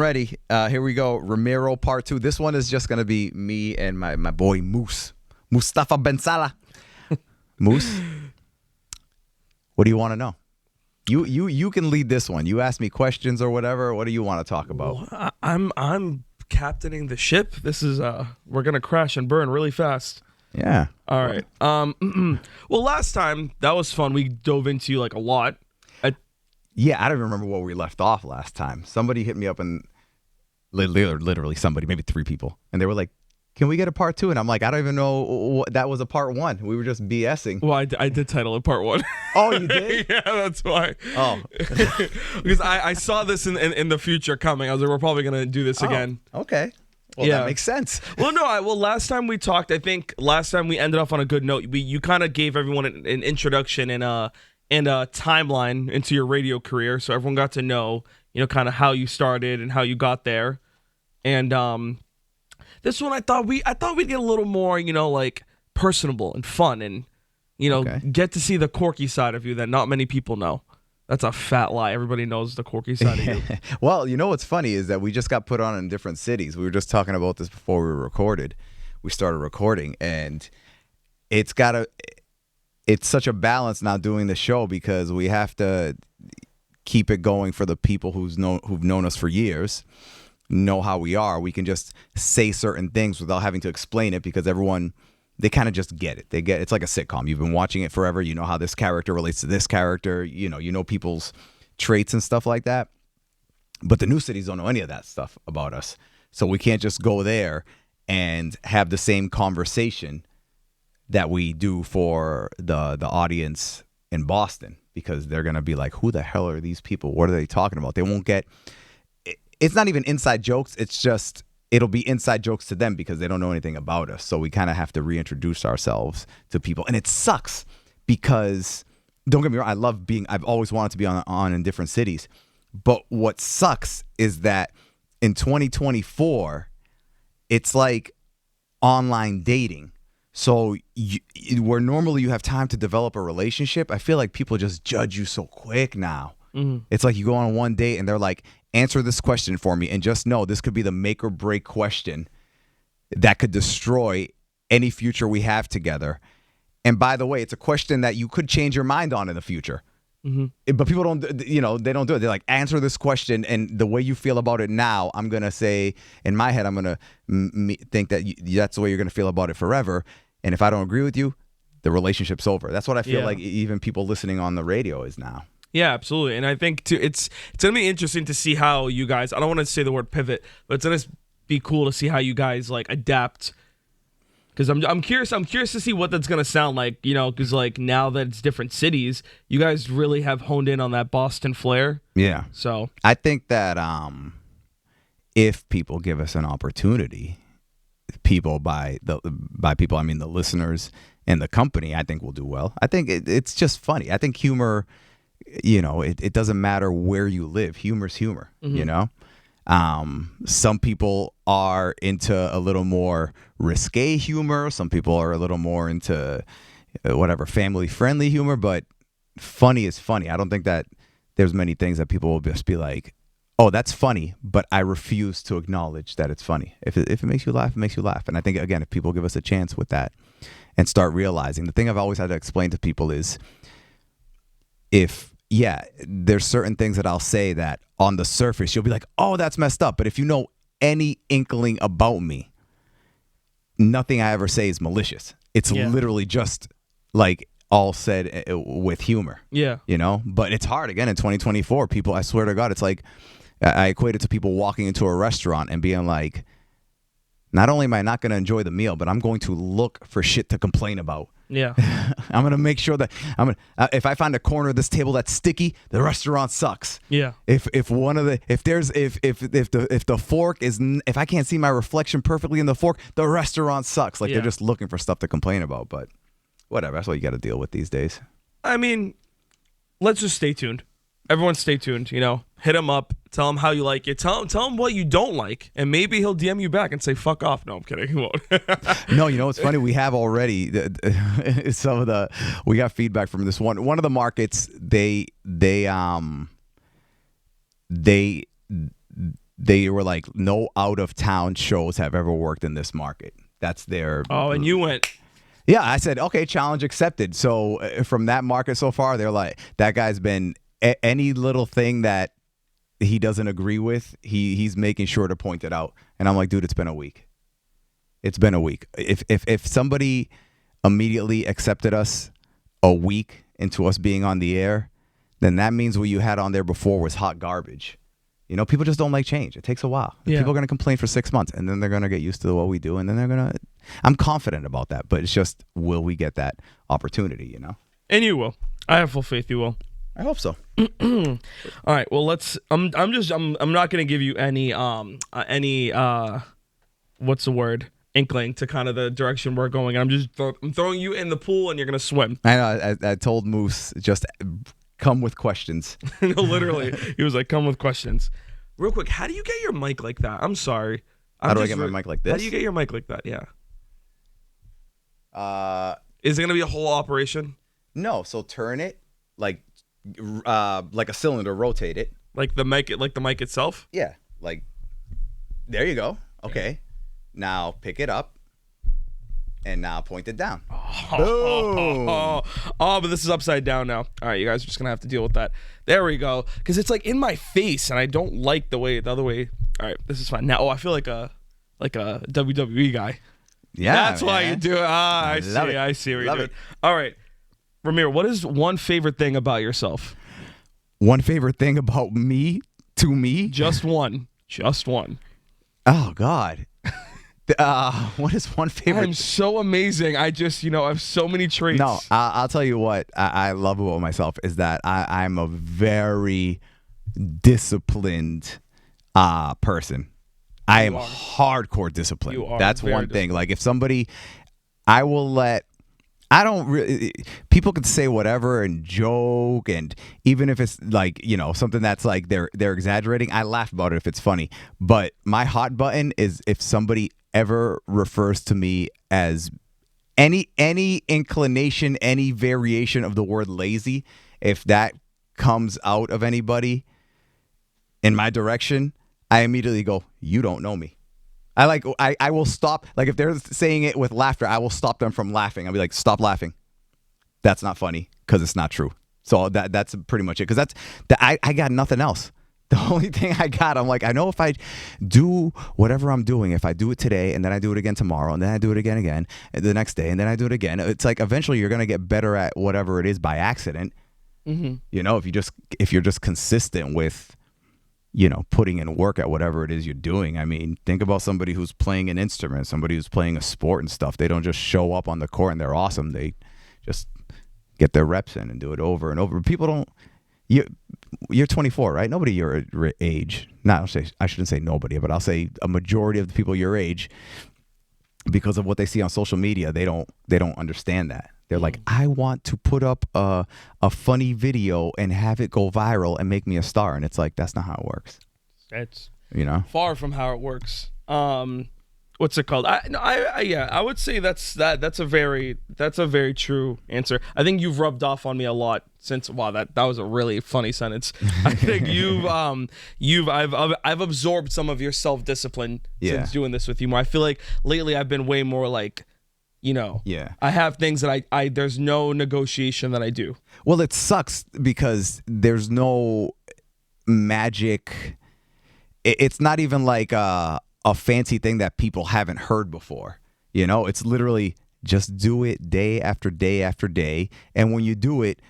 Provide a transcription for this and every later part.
ready. Here we go. Ramiro part 2. This one is just going to be me and my boy Moose. Mustafa Ben Salah. Moose, what do you want to know? You can lead this one. You ask me questions or whatever. What do you want to talk about? Well, I'm captaining the ship. This is we're gonna crash and burn really fast. Yeah. All right. Well, last time that was fun. We dove into like a lot. Yeah, I don't remember where we left off last time. Somebody hit me up and literally somebody, maybe 3 people, and they were like, "Can we get a part 2?" And I'm like, I don't even know that was a part 1. We were just BSing. Well, I did title it part 1. Oh, you did? Yeah, that's why. Oh, because I saw this in the future coming. I was like, we're probably gonna do this again. Okay. Well, Yeah. that makes sense. Well, no. Well, last time we talked, I think last time we ended off on a good note. You kind of gave everyone an introduction and a timeline into your radio career, so everyone got to know, kind of how you started and how you got there. And this one, I thought we'd get a little more, like personable and fun, and get to see the quirky side of you that not many people know. That's a fat lie. Everybody knows the quirky side of you. Well, what's funny is that we just got put on in different cities. We were just talking about this before we recorded. We started recording, and it's such a balance now doing the show because we have to keep it going for the people who've known us for years, know how we are. We can just say certain things without having to explain it because everyone, they kind of just get it. It's like a sitcom. You've been watching it forever. You know how this character relates to this character. You know people's traits and stuff like that. But the new cities don't know any of that stuff about us. So we can't just go there and have the same conversation that we do for the audience in Boston, because they're going to be like, who the hell are these people? What are they talking about? They won't get, it's not even inside jokes. It's just, it'll be inside jokes to them because they don't know anything about us. So we kind of have to reintroduce ourselves to people. And it sucks because, don't get me wrong, I've always wanted to be on in different cities. But what sucks is that in 2024, it's like online dating. So where normally you have time to develop a relationship, I feel like people just judge you so quick now. Mm-hmm. It's like you go on one date and they're like, answer this question for me, and just know this could be the make or break question that could destroy any future we have together. And by the way, it's a question that you could change your mind on in the future. Mm-hmm. But people don't, they don't do it. They're like, answer this question, and the way you feel about it now, I'm going to say, in my head, I'm going to think that that's the way you're going to feel about it forever. And if I don't agree with you, the relationship's over. That's what I feel like even people listening on the radio is now. Yeah, absolutely. And I think too, it's going to be interesting to see how you guys, I don't want to say the word pivot, but it's going to be cool to see how you guys like adapt. Because I'm curious to see what that's going to sound like, because like now that it's different cities, you guys really have honed in on that Boston flair. Yeah. So I think that if people give us an opportunity, by people I mean the listeners and the company, I think we'll do well. I think it's just funny. I think humor, it doesn't matter where you live. Humor's humor, Some people are into a little more risque humor. Some people are a little more into family-friendly humor, but funny is funny. I don't think that there's many things that people will just be like, oh, that's funny, but I refuse to acknowledge that it's funny. If it makes you laugh, it makes you laugh. And I think, again, if people give us a chance with that and start realizing, the thing I've always had to explain to people is there's certain things that I'll say that on the surface, you'll be like, oh, that's messed up. But if you know any inkling about me, nothing I ever say is malicious. It's literally just like all said with humor. Yeah. But it's hard. Again, in 2024, people, I swear to God, it's like I equate it to people walking into a restaurant and being like, not only am I not going to enjoy the meal, but I'm going to look for shit to complain about. Yeah. I'm going to make sure that if I find a corner of this table that's sticky, the restaurant sucks. Yeah. If the fork is, if I can't see my reflection perfectly in the fork, the restaurant sucks. Like they're just looking for stuff to complain about, but whatever. That's what you got to deal with these days. I mean, let's just stay tuned. Everyone stay tuned, hit him up, tell him how you like it, tell him what you don't like, and maybe he'll DM you back and say, fuck off. No, I'm kidding, he won't. No, it's funny, we have already, we got feedback from this one of the markets, they they were like, no out of town shows have ever worked in this market. That's their. Oh, and you went. Yeah, I said, okay, challenge accepted. So from that market so far, they're like, that guy's been any little thing that he doesn't agree with, he's making sure to point it out. And I'm like, dude, it's been a week. It's been a week. If somebody immediately accepted us a week into us being on the air, then that means what you had on there before was hot garbage. You know, people just don't like change. It takes a while. Yeah. People are going to complain for 6 months, and then they're going to get used to what we do, and then they're going to... I'm confident about that, but it's just, will we get that opportunity, you know? And you will. I have full faith you will. I hope so. All right. Well, let's. I'm not gonna give you any what's the word, inkling to kind of the direction we're going. I'm throwing you in the pool and you're gonna swim. I know. I told Moose, just come with questions. No, literally, he was like, "Come with questions." Real quick, how do you get your mic like that? I'm sorry. How do I get my mic like this? How do you get your mic like that? Yeah. Is it gonna be a whole operation? No. So turn it like a cylinder, rotate it. Like the mic itself? Yeah. Like, there you go. Okay. Now pick it up and now point it down. Boom. But this is upside down now. All right, you guys are just going to have to deal with that. There we go. Because it's like in my face and I don't like the other way. All right, this is fine. Now, I feel like a WWE guy. Yeah. That's why you do it. I see what you're doing. All right. Ramiro, what is one favorite thing about yourself? One favorite thing about me, to me? Just one. Just one. Oh, God. What is one favorite? I'm so amazing. I just, I have so many traits. No, I'll tell you what I love about myself is that I'm a very disciplined person. I am hardcore disciplined. You are. That's one thing. Like if somebody, I will let. I don't really. People can say whatever and joke, and even if it's like something that's like they're exaggerating, I laugh about it if it's funny. But my hot button is if somebody ever refers to me as any inclination, any variation of the word lazy, if that comes out of anybody in my direction, I immediately go, "You don't know me." I will stop. Like if they're saying it with laughter, I will stop them from laughing. I'll be like, stop laughing. That's not funny because it's not true. So that's pretty much it. Because I got nothing else. The only thing I got, I'm like, I know if I do whatever I'm doing, if I do it today and then I do it again tomorrow and then I do it again the next day and then I do it again, it's like eventually you're going to get better at whatever it is by accident. Mm-hmm. If you're just consistent with putting in work at whatever it is you're doing. I mean, think about somebody who's playing an instrument, somebody who's playing a sport and stuff. They don't just show up on the court and they're awesome. They just get their reps in and do it over and over. People don't. You're 24, right? Nobody your age. I shouldn't say nobody, but I'll say a majority of the people your age, because of what they see on social media, they don't understand that. They're like, I want to put up a funny video and have it go viral and make me a star. And it's like, that's not how it works. That's far from how it works. What's it called? I would say that's a very true answer. I think you've rubbed off on me a lot since. Wow, that was a really funny sentence. I think I've absorbed some of your self-discipline since doing this with you more. I feel like lately I've been way more like, I have things that I there's no negotiation that I do. Well, it sucks because there's no magic. It's not even like a fancy thing that people haven't heard before. It's literally just do it day after day after day. And when you do it,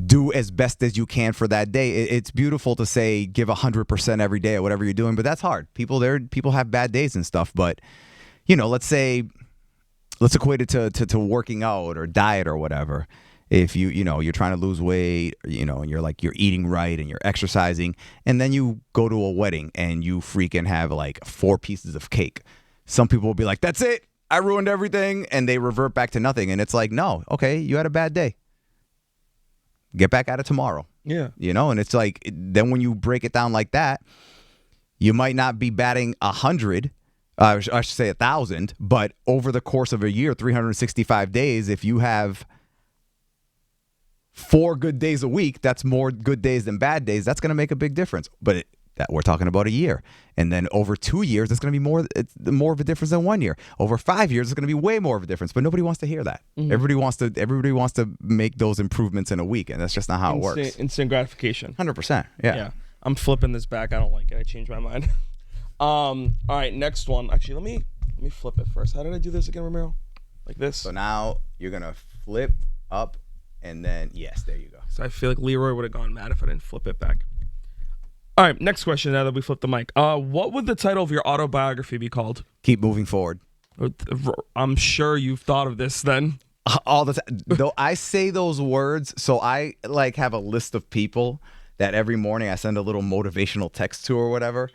do as best as you can for that day. It's beautiful to say give 100% every day at whatever you're doing, but that's hard. People have bad days and stuff. But, let's equate it to working out or diet or whatever. If you're trying to lose weight, and you're eating right and you're exercising, and then you go to a wedding and you freaking have like 4 pieces of cake. Some people will be like, that's it, I ruined everything, and they revert back to nothing. And it's like, no, okay, you had a bad day. Get back at it tomorrow. Yeah. And it's like, then when you break it down like that, you might not be batting 100. I should say 1,000, but over the course of a year, 365 days, if you have 4 good days a week, that's more good days than bad days. That's going to make a big difference. But That we're talking about a year. And then over 2 years, it's going to be more of a difference than 1 year. Over 5 years, it's going to be way more of a difference. But nobody wants to hear that. Everybody wants to make those improvements in a week, and that's just not how it works. Instant gratification. 100%. Yeah. I'm flipping this back. I don't like it. I changed my mind. All right, next one. Actually, let me flip it first. How did I do this again, Ramiro? Like this. So now you're gonna flip up, and then yes, there you go. So I feel like Leroy would have gone mad if I didn't flip it back. All right, next question. Now that we flipped the mic, what would the title of your autobiography be called? Keep moving forward. I'm sure you've thought of this then. All the time. Though I say those words, so I like have a list of people that every morning I send a little motivational text to or whatever.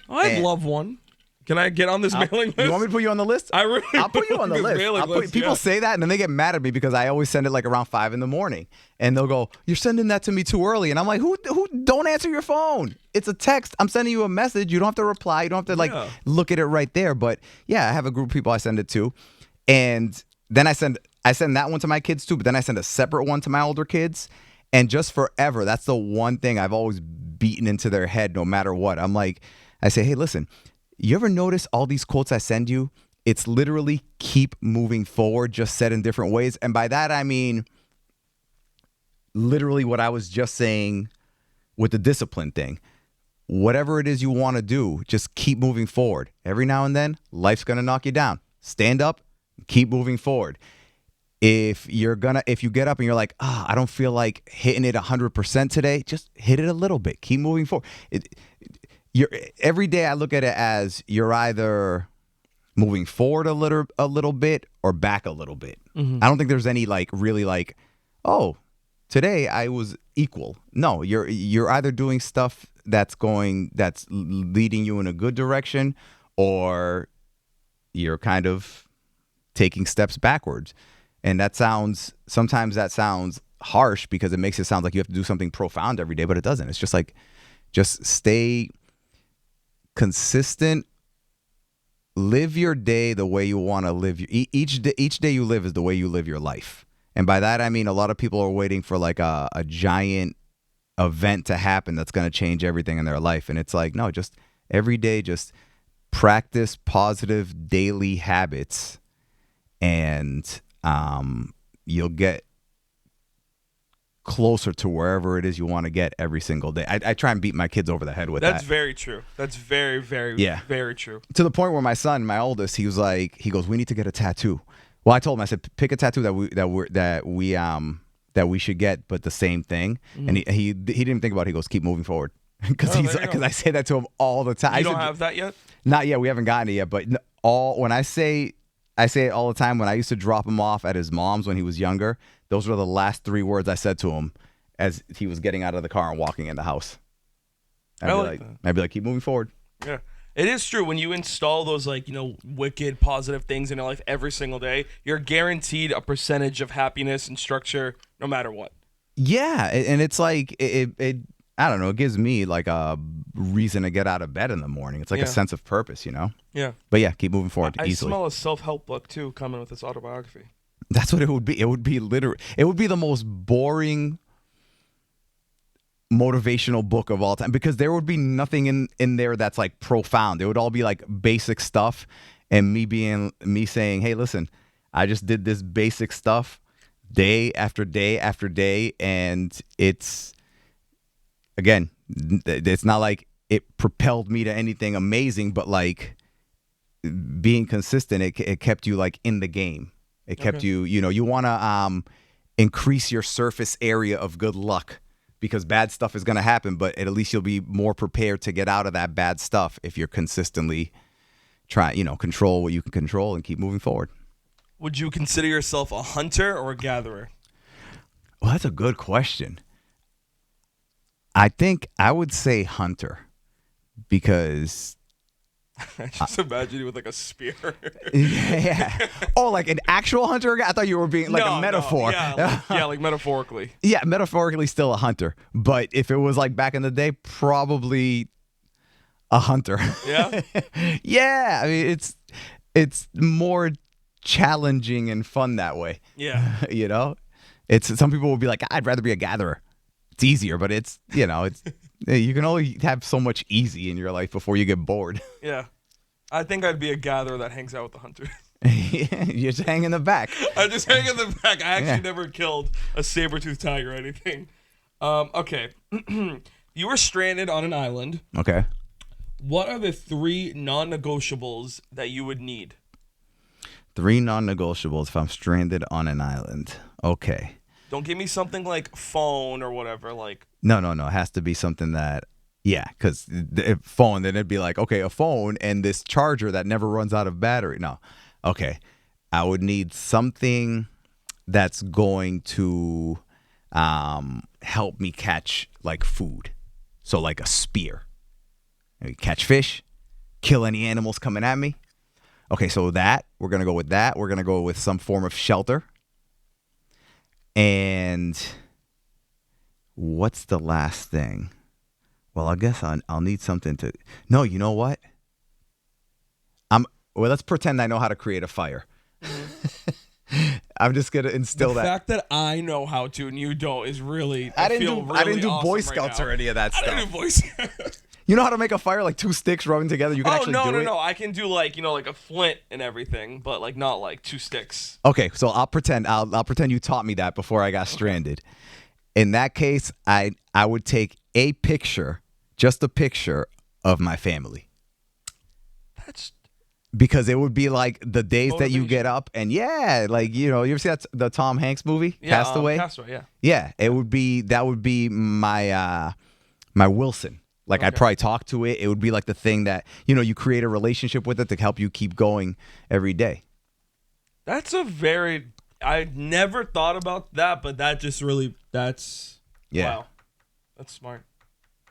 I'd love one. Can I get on this mailing list? You want me to put you on the list? I'll put you on the list. People say that and then they get mad at me because I always send it like around 5 a.m. and they'll go, "You're sending that to me too early." And I'm like, who don't answer your phone? It's a text. I'm sending you a message. You don't have to reply. You don't have to look at it right there. But yeah, I have a group of people I send it to. And then I send that one to my kids too, but then I send a separate one to my older kids. And just forever, that's the one thing I've always beaten into their head no matter what. I'm like, I say, hey, listen, you ever notice all these quotes I send you? It's literally keep moving forward, just said in different ways. And by that, I mean literally what I was just saying with the discipline thing. Whatever it is you want to do, just keep moving forward. Every now and then, life's going to knock you down. Stand up, keep moving forward. If you get up and you're like, I don't feel like hitting it 100% today, just hit it a little bit. Keep moving forward. Every day I look at it as you're either moving forward a little bit or back a little bit. Mm-hmm. I don't think there's any today I was equal. No, you're either doing stuff that's leading you in a good direction, or you're kind of taking steps backwards. And sometimes that sounds harsh because it makes it sound like you have to do something profound every day, but it doesn't. It's just stay consistent. Live your day the way you want to live. Each day you live is the way you live your life. And by that, I mean, a lot of people are waiting for like a giant event to happen that's going to change everything in their life. And it's like, no, just every day, just practice positive daily habits, and you'll get closer to wherever it is you want to get every single day. I try and beat my kids over the head with that. That's very true. That's very, very, very true. To the point where my son, my oldest, he goes, we need to get a tattoo. Well, I told him, I said, pick a tattoo that we should get, but the same thing. Mm-hmm. And he didn't think about it. He goes, keep moving forward. Because I say that to him all the time. You don't have that yet? Not yet. We haven't gotten it yet. But when I say it all the time. When I used to drop him off at his mom's when he was younger, those were the last 3 words I said to him as he was getting out of the car and walking in the house. I'd be like, keep moving forward. Yeah. It is true. When you install those wicked positive things in your life every single day, you're guaranteed a percentage of happiness and structure no matter what. Yeah. And it's like, it I don't know, it gives me like a reason to get out of bed in the morning. It's like a sense of purpose, you know? Yeah. But yeah, keep moving forward easily. I smell a self-help book too coming with this autobiography. That's what it would be. It would be the most boring motivational book of all time, because there would be nothing in there that's like profound. It would all be like basic stuff, and me saying, hey, listen, I just did this basic stuff day after day after day, and it's not like it propelled me to anything amazing, but like being consistent, it kept you like in the game. It kept you want to increase your surface area of good luck, because bad stuff is going to happen, but at least you'll be more prepared to get out of that bad stuff if you're consistently control what you can control and keep moving forward. Would you consider yourself a hunter or a gatherer? Well, that's a good question. I think I would say hunter, because I just imagine you with like a spear. Yeah. Oh, like an actual hunter? I thought you were being like a metaphor. No. Like metaphorically. Yeah, metaphorically still a hunter. But if it was like back in the day, probably a hunter. Yeah? Yeah. I mean, it's more challenging and fun that way. Yeah. It's some people will be like, I'd rather be a gatherer. It's easier, but it's Hey, you can only have so much easy in your life before you get bored. Yeah. I think I'd be a gatherer that hangs out with the hunters. You just hang in the back. I just hang in the back. I actually Yeah. never killed a saber-toothed tiger or anything. Okay. You were stranded on an island. Okay. What are the 3 non-negotiables that you would need? 3 non-negotiables if I'm stranded on an island. Okay. Don't give me something like phone or whatever. Like, No. It has to be something that, yeah, because phone, then it'd be like, okay, a phone and this charger that never runs out of battery. No. Okay. I would need something that's going to help me catch like food. So like a spear. Maybe catch fish, kill any animals coming at me. Okay, so we're going to go with that. We're going to go with some form of shelter. And what's the last thing? Well, I guess I'll need something to... No, you know what? Well, let's pretend I know how to create a fire. mm-hmm. I'm just going to instill the that. fact that I know how to and you don't is really... I didn't do awesome Boy right Scouts now. or any of that I stuff. didn't do Boy Scouts. You know how to make a fire, like 2 sticks rubbing together? You can actually do it? No. I can do like, like a flint and everything, but like not like 2 sticks. Okay, so I'll pretend you taught me that before I got stranded. In that case, I would take a picture, just a picture of my family. That's... Because it would be like the days that you Motivation. get up and like, you ever see the Tom Hanks movie, Yeah, Castaway? Castaway, yeah. Yeah, that would be my my Wilson. Like I'd probably talk to it. It would be like the thing that, you create a relationship with it to help you keep going every day. That's I never thought about that, but that just really, Yeah. wow. That's smart.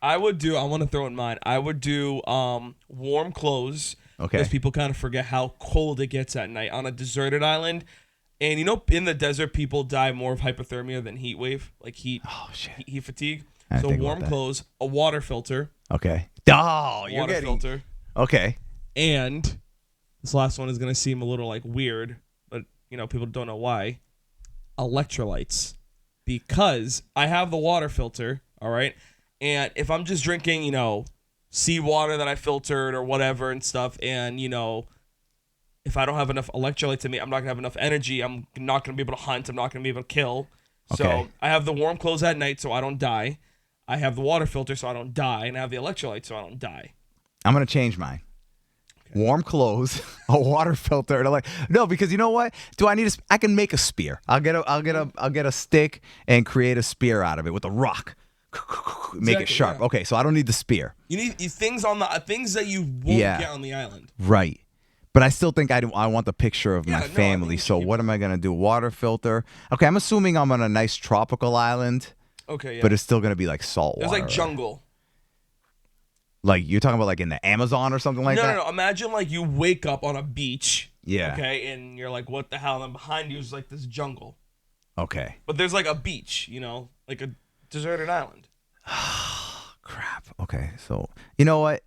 I want to throw in mine. I would do warm clothes. Okay. Because people kind of forget how cold it gets at night on a deserted island. And in the desert, people die more of hypothermia than heat wave, like heat fatigue. So warm clothes, a water filter. Okay. Oh, you're Water getting... filter. Okay. And this last one is going to seem a little like weird, but people don't know why. Electrolytes. Because I have the water filter, all right? And if I'm just drinking, seawater that I filtered or whatever and stuff, and, if I don't have enough electrolytes in me, I'm not going to have enough energy. I'm not going to be able to hunt. I'm not going to be able to kill. Okay. So I have the warm clothes at night so I don't die. I have the water filter so I don't die. And I have the electrolytes so I don't die. I'm going to change mine. Okay. Warm clothes, a water filter, and no, because you know what? Do I need I can make a spear. I'll get a stick and create a spear out of it with a rock. Make it sharp. Yeah. Okay, so I don't need the spear. You need things that you won't get on the island. Right. But I still think I want the picture of my I family. think So what am I going to do? Water filter. Okay, I'm assuming I'm on a nice tropical island. Okay, yeah. But it's still going to be like salt water. There's like jungle. Like you're talking about like in the Amazon or something like that? No. Imagine like you wake up on a beach. Yeah. Okay, and you're like, what the hell? And behind you is like this jungle. Okay. But there's like a beach, like a deserted island. Crap. Okay, so you know what?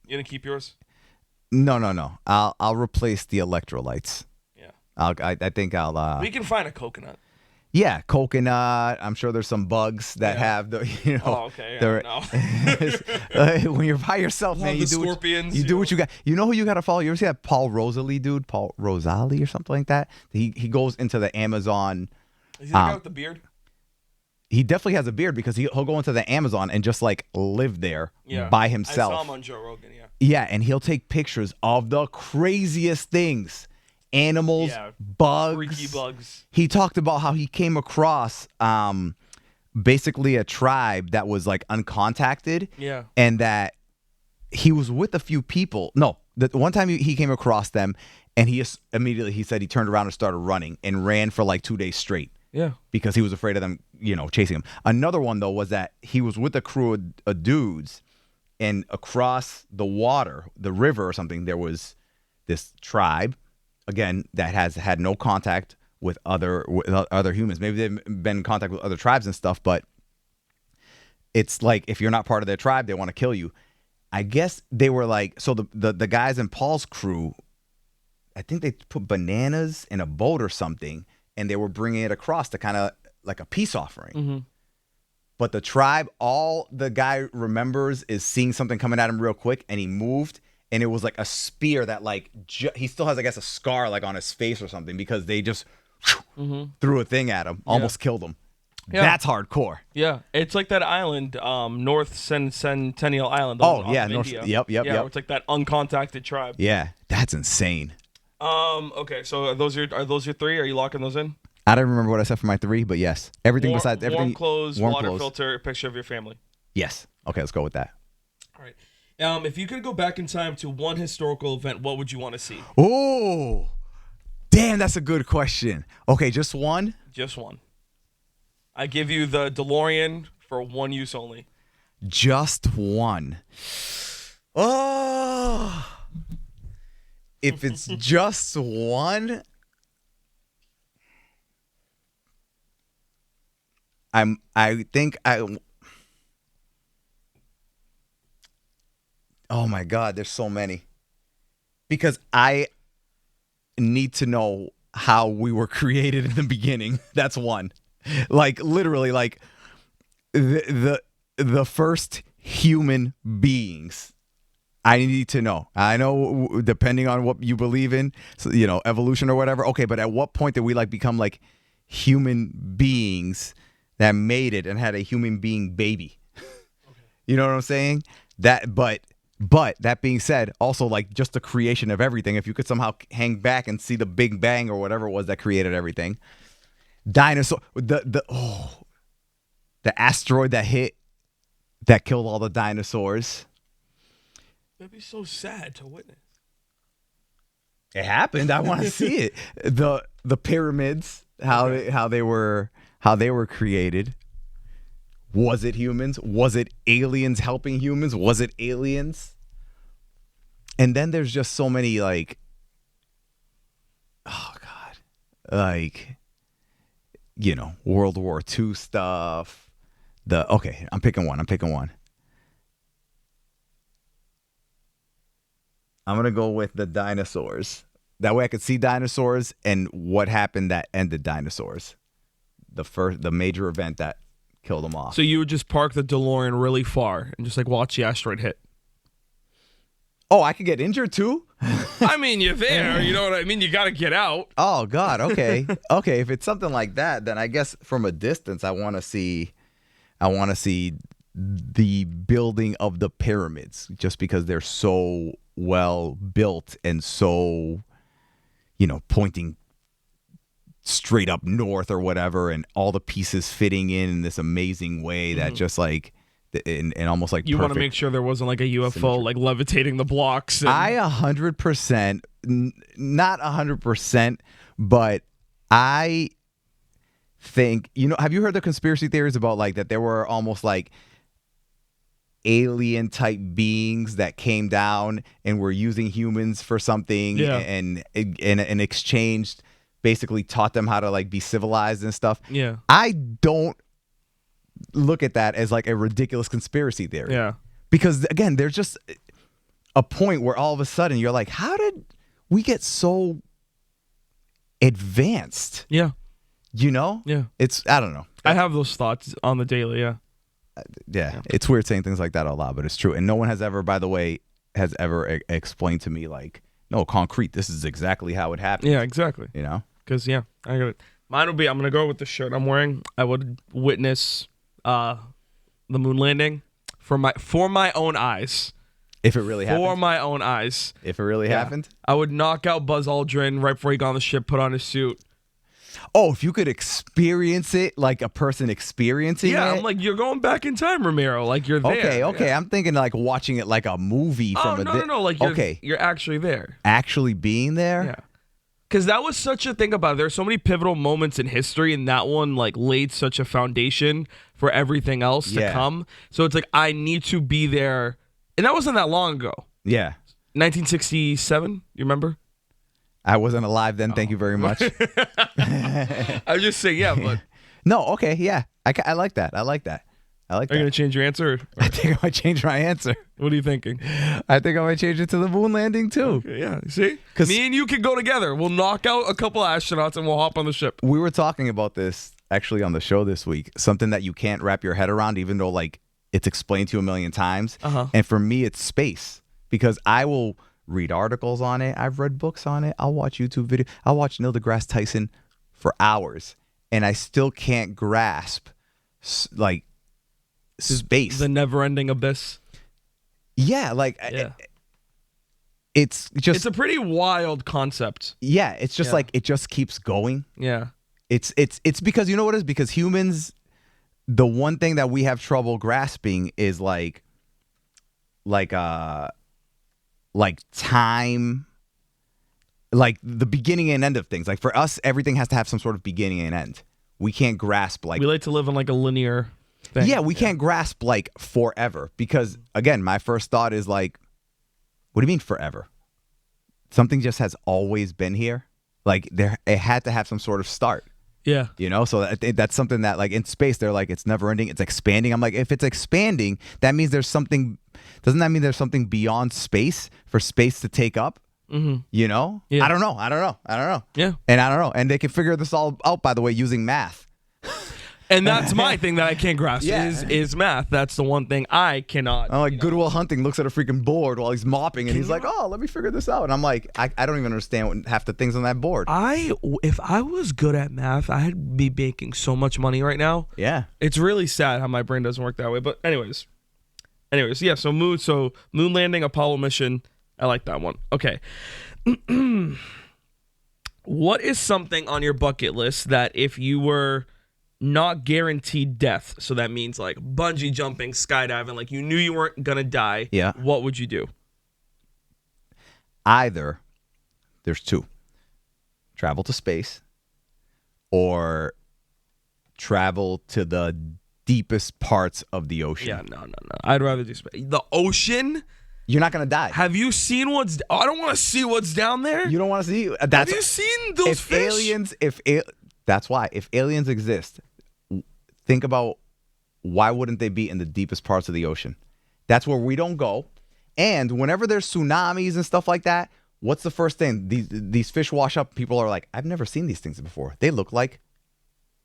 You gonna keep yours? No. I'll replace the electrolytes. Yeah. I think I'll. We can find a coconut. Yeah, coconut. I'm sure there's some bugs that have the Oh, okay. when you're by yourself, man, you do scorpions. You do what you got. You know who you got to follow? You ever see that Paul Rosalie dude? Paul Rosalie or something like that? He goes into the Amazon. Is he the guy with the beard? He definitely has a beard because he'll go into the Amazon and just like live there by himself. I saw him on Joe Rogan, yeah. Yeah, and he'll take pictures of the craziest things. Animals, bugs. Freaky bugs. He talked about how he came across basically a tribe that was like uncontacted. Yeah. And that he was with a few people. No, the one time he came across them and he said he turned around and started running and ran for like 2 days straight. Yeah. Because he was afraid of them, chasing him. Another one, though, was that he was with a crew of dudes, and across the water, the river or something, there was this tribe, again, that has had no contact with other humans. Maybe they've been in contact with other tribes and stuff, but it's like if you're not part of their tribe, they want to kill you. I guess they were like, so the guys in Paul's crew, I think they put bananas in a boat or something, and they were bringing it across to kind of like a peace offering. Mm-hmm. But the tribe, all the guy remembers is seeing something coming at him real quick, and he moved, and it was like a spear that like he still has, I guess, a scar like on his face or something because they just threw a thing at him, almost killed him. Yeah. That's hardcore. Yeah, it's like that island, North Centennial Island. Oh yeah, India. Yep. Where it's like that uncontacted tribe. Yeah, that's insane. Okay, so are those your three? Are you locking those in? I don't remember what I said for my 3, but yes, everything besides everything. Warm clothes, warm water clothes. filter, picture of your family. Yes. Okay, let's go with that. All right. If you could go back in time to one historical event, what would you want to see? Oh, damn, that's a good question. Okay, just one. Just one. I give you the DeLorean for one use only. Just one. Oh. If it's just one, I think oh my God, there's so many. Because I need to know how we were created in the beginning. That's one. Like literally, like the first human beings. I need to know. I know, depending on what you believe in, so, evolution or whatever. Okay, but at what point did we like become like human beings that made it and had a human being baby? Okay. You know what I'm saying? But that being said, also like just the creation of everything. If you could somehow hang back and see the Big Bang or whatever it was that created everything. Dinosaur, the asteroid that hit, that killed all the dinosaurs. That'd be so sad to witness. It happened. I want to see it. The pyramids, how they were created. Was it humans? Was it aliens helping humans? Was it aliens? And then there's just so many like, oh God, like, World War II stuff. I'm picking one. I'm going to go with the dinosaurs. That way I could see dinosaurs and what happened that ended dinosaurs. The major event that killed them off. So you would just park the DeLorean really far and just like watch the asteroid hit. Oh, I could get injured too? I mean, you're there. You know what I mean? You got to get out. Oh, God. Okay. Okay. If it's something like that, then I guess from a distance, I want to see the building of the pyramids just because they're so well built and so, pointing straight up north or whatever, and all the pieces fitting in this amazing way that just like, and almost like you want to make sure there wasn't like a UFO symmetry, like levitating the blocks. I 100%, not 100%, but I think, have you heard the conspiracy theories about like that there were almost like alien type beings that came down and were using humans for something and exchanged, basically taught them how to like be civilized and stuff. Yeah. I don't look at that as like a ridiculous conspiracy theory. Yeah. Because again, there's just a point where all of a sudden you're like, how did we get so advanced? Yeah. Yeah. I don't know. I have those thoughts on the daily. Yeah. Yeah. It's weird saying things like that out loud, but it's true. And no one has ever, by the way, explained to me like, no, concrete, this is exactly how it happened. Yeah, exactly. Because, I got it. Mine would be, I'm going to go with the shirt I'm wearing. I would witness the moon landing for my own eyes. If it really happened? For my own eyes. If it really happened? I would knock out Buzz Aldrin right before he got on the ship, put on his suit. Oh, if you could experience it like a person experiencing it? Yeah, I'm like, you're going back in time, Ramiro. Like, you're there. Okay. Yeah. I'm thinking like watching it like a movie from no. Like, you're actually there. Actually being there? Yeah. Because that was such a thing about it. There's so many pivotal moments in history, and that one like laid such a foundation for everything else to come. So it's like, I need to be there. And that wasn't that long ago. Yeah. 1967, you remember? I wasn't alive then. Thank you very much. I was just saying, but no, okay, yeah, I like that. I like that. Are you gonna change your answer? I think I might change my answer. What are you thinking? I think I might change it to the moon landing too. Okay, yeah, see, me and you can go together. We'll knock out a couple astronauts and we'll hop on the ship. We were talking about this actually on the show this week, something that you can't wrap your head around, even though like it's explained to you a million times. And for me, it's space, because I will read articles on it. I've read books on it. I'll watch YouTube videos. I'll watch Neil deGrasse Tyson for hours, and I still can't grasp like space. The never-ending abyss. Yeah, like Yeah. it's just It's a pretty wild concept. yeah. It's just like it just keeps going. Yeah. It's because you know what it is? Because humans, the one thing that we have trouble grasping is like time, like the beginning and end of things. Like for us, everything has to have some sort of beginning and end. We can't grasp like We like to live in like a linear thing. yeah, we can't grasp like forever, because again, my first thought is like, what do you mean forever? Something just has always been here. Like it had to have some sort of start. Yeah. You know, so that's something that like in space, they're like, it's never ending. It's expanding. I'm like, if it's expanding, that means there's something. Doesn't that mean there's something beyond space for space to take up? Mm-hmm. You know? Yeah. I don't know. Yeah. And I don't know. And they can figure this all out, by the way, using math. And that's my thing that I can't grasp is math. That's the one thing I cannot. I'm like, Goodwill Hunting looks at a freaking board while he's mopping, and he's like, oh, let me figure this out. And I'm like, I don't even understand half the things on that board. If I was good at math, I'd be making so much money right now. Yeah. It's really sad how my brain doesn't work that way. But anyways, yeah. So moon landing, Apollo mission. I like that one. Okay. What is something on your bucket list that if you were not guaranteed death, so that means like bungee jumping, skydiving, like you knew you weren't gonna die, Yeah. what would you do? Either there's two: travel to space or travel to the deepest parts of the ocean. Yeah, no. I'd rather do space. The ocean? You're not gonna die. Have you seen what's? I don't want to see what's down there. You don't want to see. Have you seen those fish? That's why. If aliens exist, think about why wouldn't they be in the deepest parts of the ocean? That's where we don't go. And whenever there's tsunamis and stuff like that, what's the first thing? These fish wash up. People are like, I've never seen these things before. They look like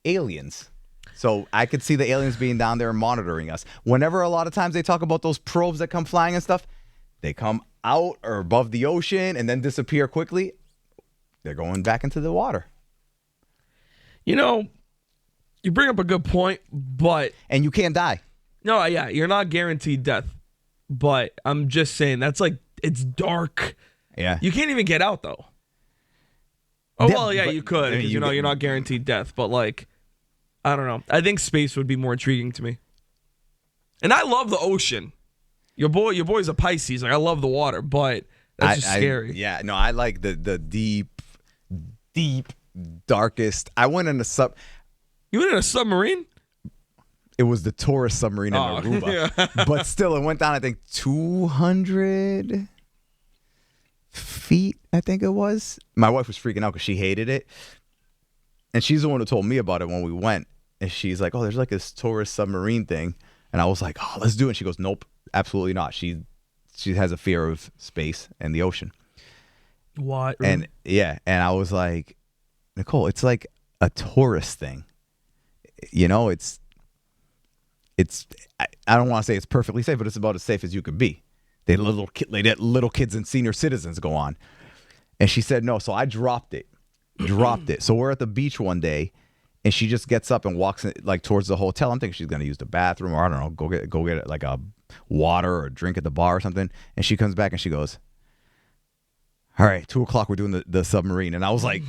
aliens. So I could see the aliens being down there monitoring us. Whenever a lot of times they talk about those probes that come flying and stuff, they come out or above the ocean and then disappear quickly. They're going back into the water. You know, you bring up a good point, but And you can't die. no, yeah, you're not guaranteed death. But I'm just saying that's like it's dark. Yeah. You can't even get out though. Oh Yeah, well, yeah, but- you could. I mean, 'Cause, you get- you're not guaranteed death, but like, I don't know. I think space would be more intriguing to me. And I love the ocean. Your boy's a Pisces. Like I love the water, but that's just scary. Yeah, no, I like the deep, darkest. I went in a You went in a submarine? It was the tourist submarine in Aruba. yeah. But still, it went down, I think, 200 feet, I think it was. My wife was freaking out because she hated it. And she's the one who told me about it when we went. And she's like, oh, there's like this tourist submarine thing. And I was like, oh, let's do it. And she goes, nope, absolutely not. She has a fear of space and the ocean. What? And yeah, and I was like, Nicole, it's like a tourist thing. You know, I don't want to say it's perfectly safe, but it's about as safe as you could be. They let little kids and senior citizens go on. And she said no, so I dropped it. So we're at the beach one day, and she just gets up and walks like towards the hotel. I'm thinking she's gonna use the bathroom, or I don't know, go get like a water or a drink at the bar or something. And she comes back and she goes, all right, 2:00, we're doing the submarine. And I was like,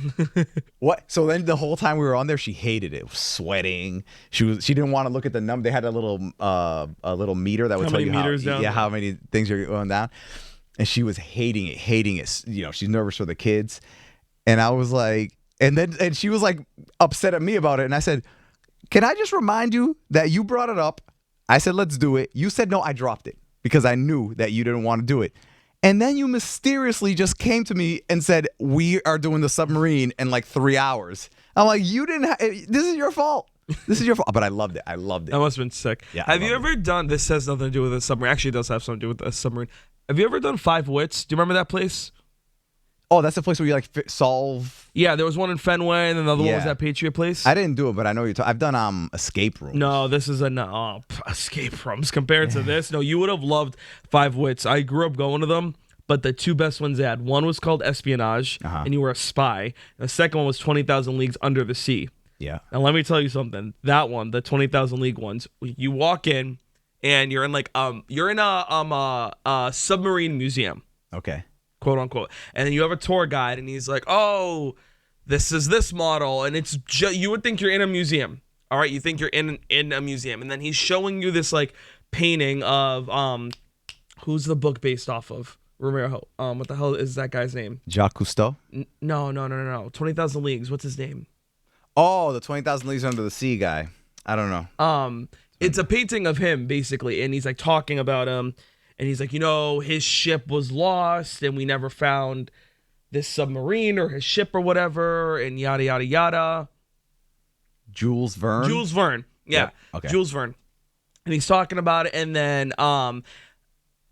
what? So then the whole time we were on there, she hated it. Sweating. She didn't want to look at the number. They had a little meter that would tell you how many things you're going down. And she was hating it. You know, she's nervous for the kids. And I was like, and she was like upset at me about it. And I said, can I just remind you that you brought it up? I said, let's do it. You said no, I dropped it because I knew that you didn't want to do it. And then you mysteriously just came to me and said, we are doing the submarine in like 3 hours. I'm like, you didn't, this is your fault. This is your fault. But I loved it. That must have been sick. Yeah, have you ever done, this has nothing to do with a submarine. Actually, it does have something to do with a submarine. Have you ever done 5 Wits? Do you remember that place? Oh, that's the place where you like solve. Yeah, there was one in Fenway, and then the other one was Yeah. that Patriot Place. I didn't do it, but I know you're. I've done escape rooms. No, this is escape rooms compared to this. No, you would have loved Five Wits. I grew up going to them, but the two best ones they had. One was called Espionage, and you were a spy. And the second one was 20,000 Leagues Under the Sea. Yeah. Now let me tell you something. That one, the 20,000 League ones, you walk in and you're in a submarine museum, Okay. quote unquote, and then you have a tour guide, and he's like, "Oh, this is this model," and it's you would think you're in a museum. All right, you think you're in a museum, and then he's showing you this like painting of who's the book based off of? Ramiro. What the hell is that guy's name? Jacques Cousteau. No. 20,000 Leagues. What's his name? Oh, the 20,000 Leagues Under the Sea guy. I don't know. It's a painting of him basically, and he's like talking about him, and he's like, his ship was lost, and we never found this submarine or his ship or whatever, and yada yada yada. Jules Verne. Jules Verne, yeah, Yep. Okay. Jules Verne, and he's talking about it, and then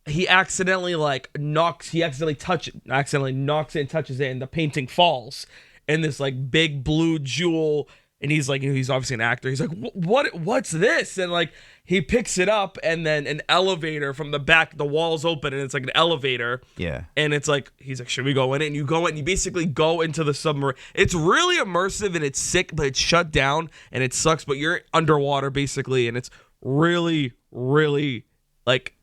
he accidentally knocks it and touches it, and the painting falls, and this like big blue jewel. And he's like, he's obviously an actor. He's like, what's this? And like, he picks it up, and then an elevator from the back, the walls open, and it's like an elevator. Yeah. And it's like, he's like, should we go in it? And you go in, and you basically go into the submarine. It's really immersive, and it's sick, but it's shut down, and it sucks, but you're underwater basically, and it's really, really like,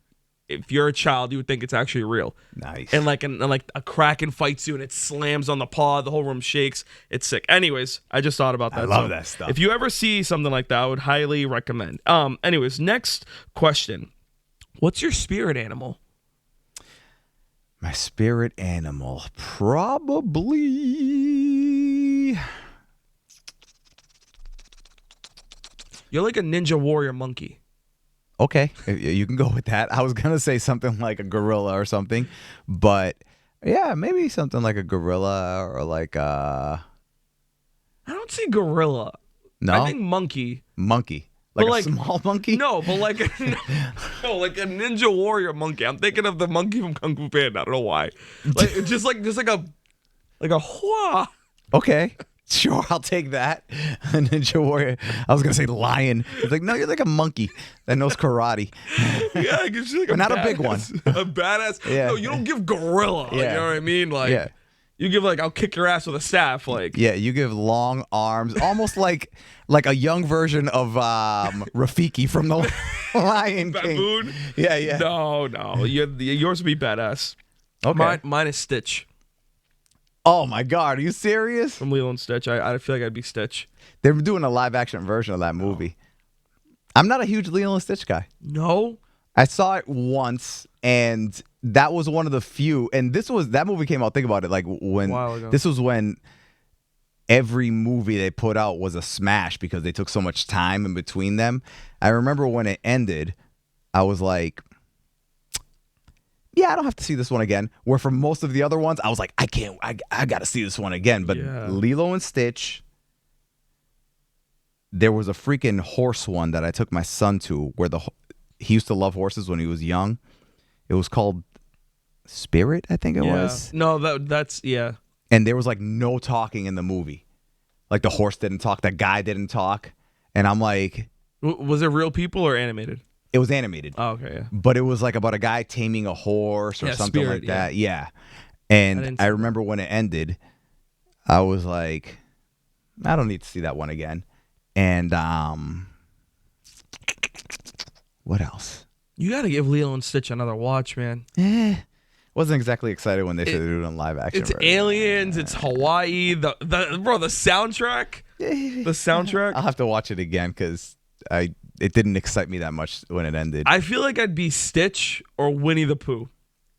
if you're a child, you would think it's actually real. Nice. And like a kraken fights you, and it slams on the paw. The whole room shakes. It's sick. Anyways, I just thought about that. I love that stuff. If you ever see something like that, I would highly recommend. Anyways, next question. What's your spirit animal? My spirit animal, probably. You're like a ninja warrior monkey. Okay, you can go with that. I was gonna say something like a gorilla or something, but yeah, maybe something like a gorilla or like a. I don't see gorilla. No, I think monkey. Monkey, But like a small monkey. No, but like like a ninja warrior monkey. I'm thinking of the monkey from Kung Fu Panda. I don't know why. Like just like a hua. Okay. Sure, I'll take that. A ninja warrior. I was gonna say lion. It's like, no, you're like a monkey that knows karate. Yeah, it's just like But not a big one. A badass. Yeah. No, you don't give gorilla. Like, you know what I mean? Like, Yeah. you give like, I'll kick your ass with a staff. Like, Yeah, you give long arms, almost like a young version of Rafiki from the Lion King. baboon. Yeah. No, yours would be badass. Okay. Mine is Stitch Oh my God, are you serious? from Lilo and Stitch. I feel like I'd be Stitch. They're doing a live action version of that movie. I'm not a huge Lilo and Stitch guy. No. I saw it once, and that was one of the few. And that movie came out. Think about it, like when While ago. this was when every movie they put out was a smash because they took so much time in between them. I remember when it ended, I was like, yeah, I don't have to see this one again. Where for most of the other ones, I was like, I got to see this one again. But Yeah. Lilo and Stitch, there was a freaking horse one that I took my son to where he used to love horses when he was young. It was called Spirit, I think it was. No, that's yeah. And there was like no talking in the movie. Like the horse didn't talk, the guy didn't talk. And I'm like, Was it real people or animated? it was animated. Oh, okay, yeah. But it was like about a guy taming a horse or Yeah, something Spirit, like that. Yeah. I And didn't I see remember when it ended, I was like, I don't need to see that one again. And what else? You got to give Lilo and Stitch another watch, man. Wasn't exactly excited when they said they were doing live action. It's aliens. It's Hawaii. The soundtrack. The soundtrack. I'll have to watch it again because it didn't excite me that much when it ended. I feel like I'd be Stitch or Winnie the Pooh,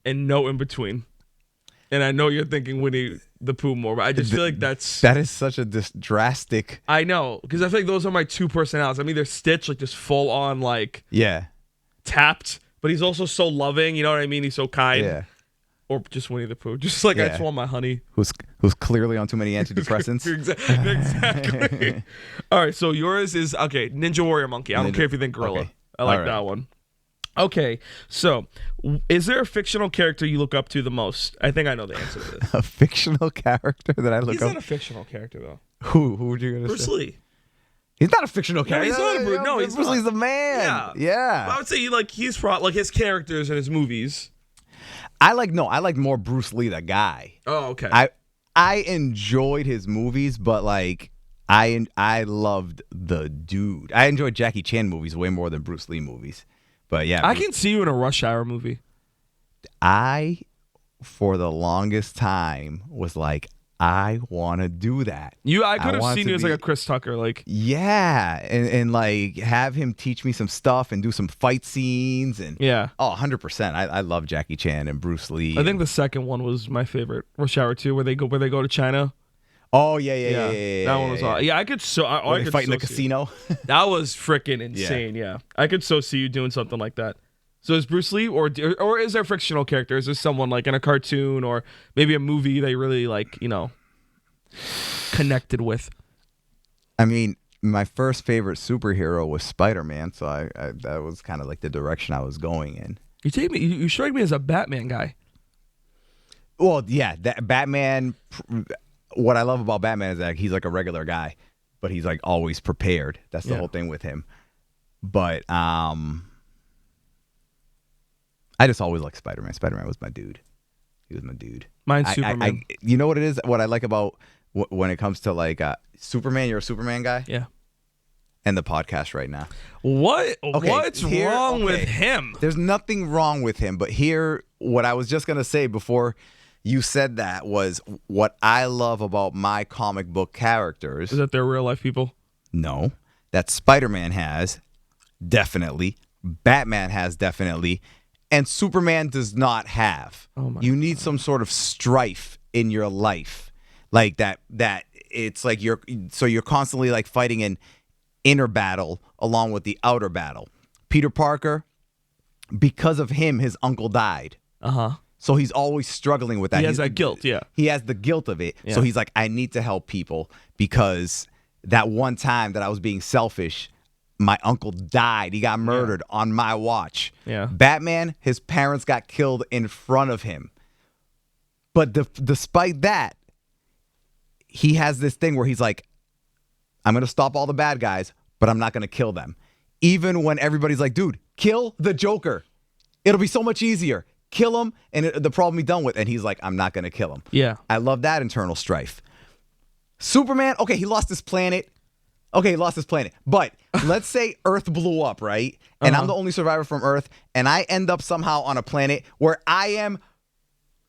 and no in between. And I know you're thinking Winnie the Pooh more, but I just feel like that is such a drastic. I know, because I feel like those are my two personalities. I'm either Stitch, like just full on like Yeah. tapped, but he's also so loving. You know what I mean? He's so kind. Yeah. Or just Winnie the Pooh, just like I Yeah. just want my honey. Who's clearly on too many antidepressants. Exactly. All right, so yours is okay. Ninja Warrior Monkey. I don't care if you think gorilla. Okay. I like All right. that one. Okay, so is there a fictional character you look up to the most? I think I know the answer to this. A fictional character that I look He's up. not a fictional character though. Who would you gonna Bruce say? Lee. He's not a fictional character. he's not a Bruce. No, he's Bruce not. Lee's the man. Yeah. I would say he's like his characters in his movies. I like more Bruce Lee, the guy. Oh, okay. I enjoyed his movies, but like I loved the dude. I enjoyed Jackie Chan movies way more than Bruce Lee movies. But yeah, I can see you in a Rush Hour movie. I, for the longest time, was like, I want to do that. I could have seen you as like a Chris Tucker, like yeah, and like have him teach me some stuff and do some fight scenes and 100%. I love Jackie Chan and Bruce Lee. I think the second one was my favorite, Rush Hour 2, where they go to China. Oh yeah. That one was awesome. Yeah, I could they fight in the casino. That was freaking insane. Yeah, I could so see you doing something like that. So is Bruce Lee, or is there a fictional character? Is there someone like in a cartoon or maybe a movie they really like, connected with? I mean, my first favorite superhero was Spider-Man, so I that was kind of like the direction I was going in. You strike me as a Batman guy. Well, yeah, that Batman. What I love about Batman is that he's like a regular guy, but he's like always prepared. That's the whole thing with him. But I just always liked Spider-Man. Spider-Man was my dude. He was my dude. Mine's Superman. You know what it is? What I like about when it comes to like Superman, you're a Superman guy? Yeah. And the podcast right now. What? Okay, What's wrong with him? There's nothing wrong with him, but here, what I was just going to say before you said that was what I love about my comic book characters. Is that they're real life people? No. That Spider-Man has, definitely. Batman has, definitely. And Superman does not have. You need some sort of strife in your life. Like that it's like you're constantly like fighting an inner battle along with the outer battle. Peter Parker, because of him, his uncle died. Uh-huh. So he's always struggling with that. He has that guilt, yeah. He has the guilt of it. Yeah. So he's like, I need to help people because that one time that I was being selfish, my uncle died. He got murdered on my watch. Yeah. Batman, his parents got killed in front of him. But despite that, he has this thing where he's like, I'm going to stop all the bad guys, but I'm not going to kill them. Even when everybody's like, dude, kill the Joker. It'll be so much easier. Kill him, and the problem be done with. And he's like, I'm not going to kill him. Yeah. I love that internal strife. Superman, okay, he lost his planet. But let's say Earth blew up, right? And I'm the only survivor from Earth, and I end up somehow on a planet where I am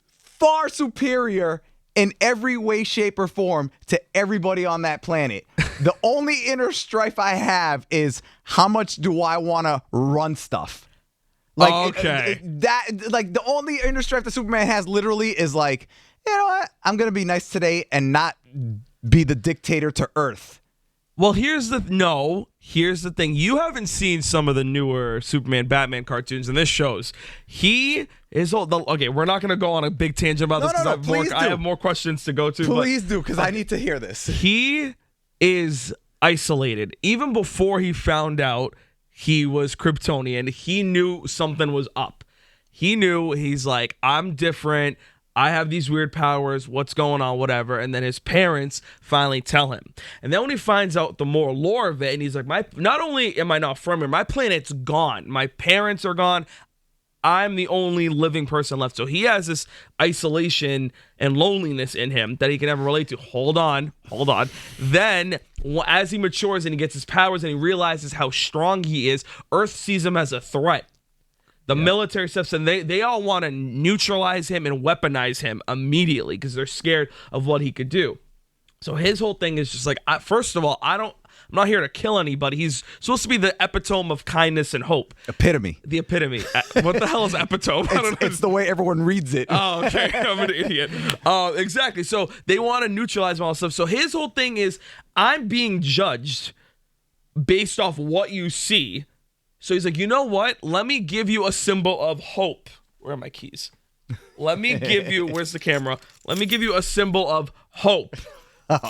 far superior in every way, shape, or form to everybody on that planet. The only inner strife I have is how much do I want to run stuff? Like the only inner strife that Superman has literally is like, you know what? I'm gonna be nice today and not be the dictator to Earth. Well, here's the thing. You haven't seen some of the newer Superman, Batman cartoons, and this shows he is okay. We're not gonna go on a big tangent about this because I have more questions to go to. Please do, because I need to hear this. He is isolated. Even before he found out he was Kryptonian, he knew something was up. He's like, I'm different. I have these weird powers. What's going on? Whatever. And then his parents finally tell him. And then when he finds out the more lore of it, and he's like, not only am I not from here, my planet's gone. My parents are gone. I'm the only living person left. So he has this isolation and loneliness in him that he can never relate to. Hold on. Then, as he matures and he gets his powers and he realizes how strong he is, Earth sees him as a threat. The military steps in. They all want to neutralize him and weaponize him immediately because they're scared of what he could do. So his whole thing is just like, first of all, I'm not here to kill anybody. He's supposed to be the epitome of kindness and hope. Epitome. The epitome. What the hell is epitome? It's the way everyone reads it. Oh, okay. I'm an idiot. Exactly. So they want to neutralize all this stuff. So his whole thing is, I'm being judged based off what you see. So he's like, you know what? Let me give you a symbol of hope. Where are my keys? Let me give you, where's the camera? Let me give you a symbol of hope.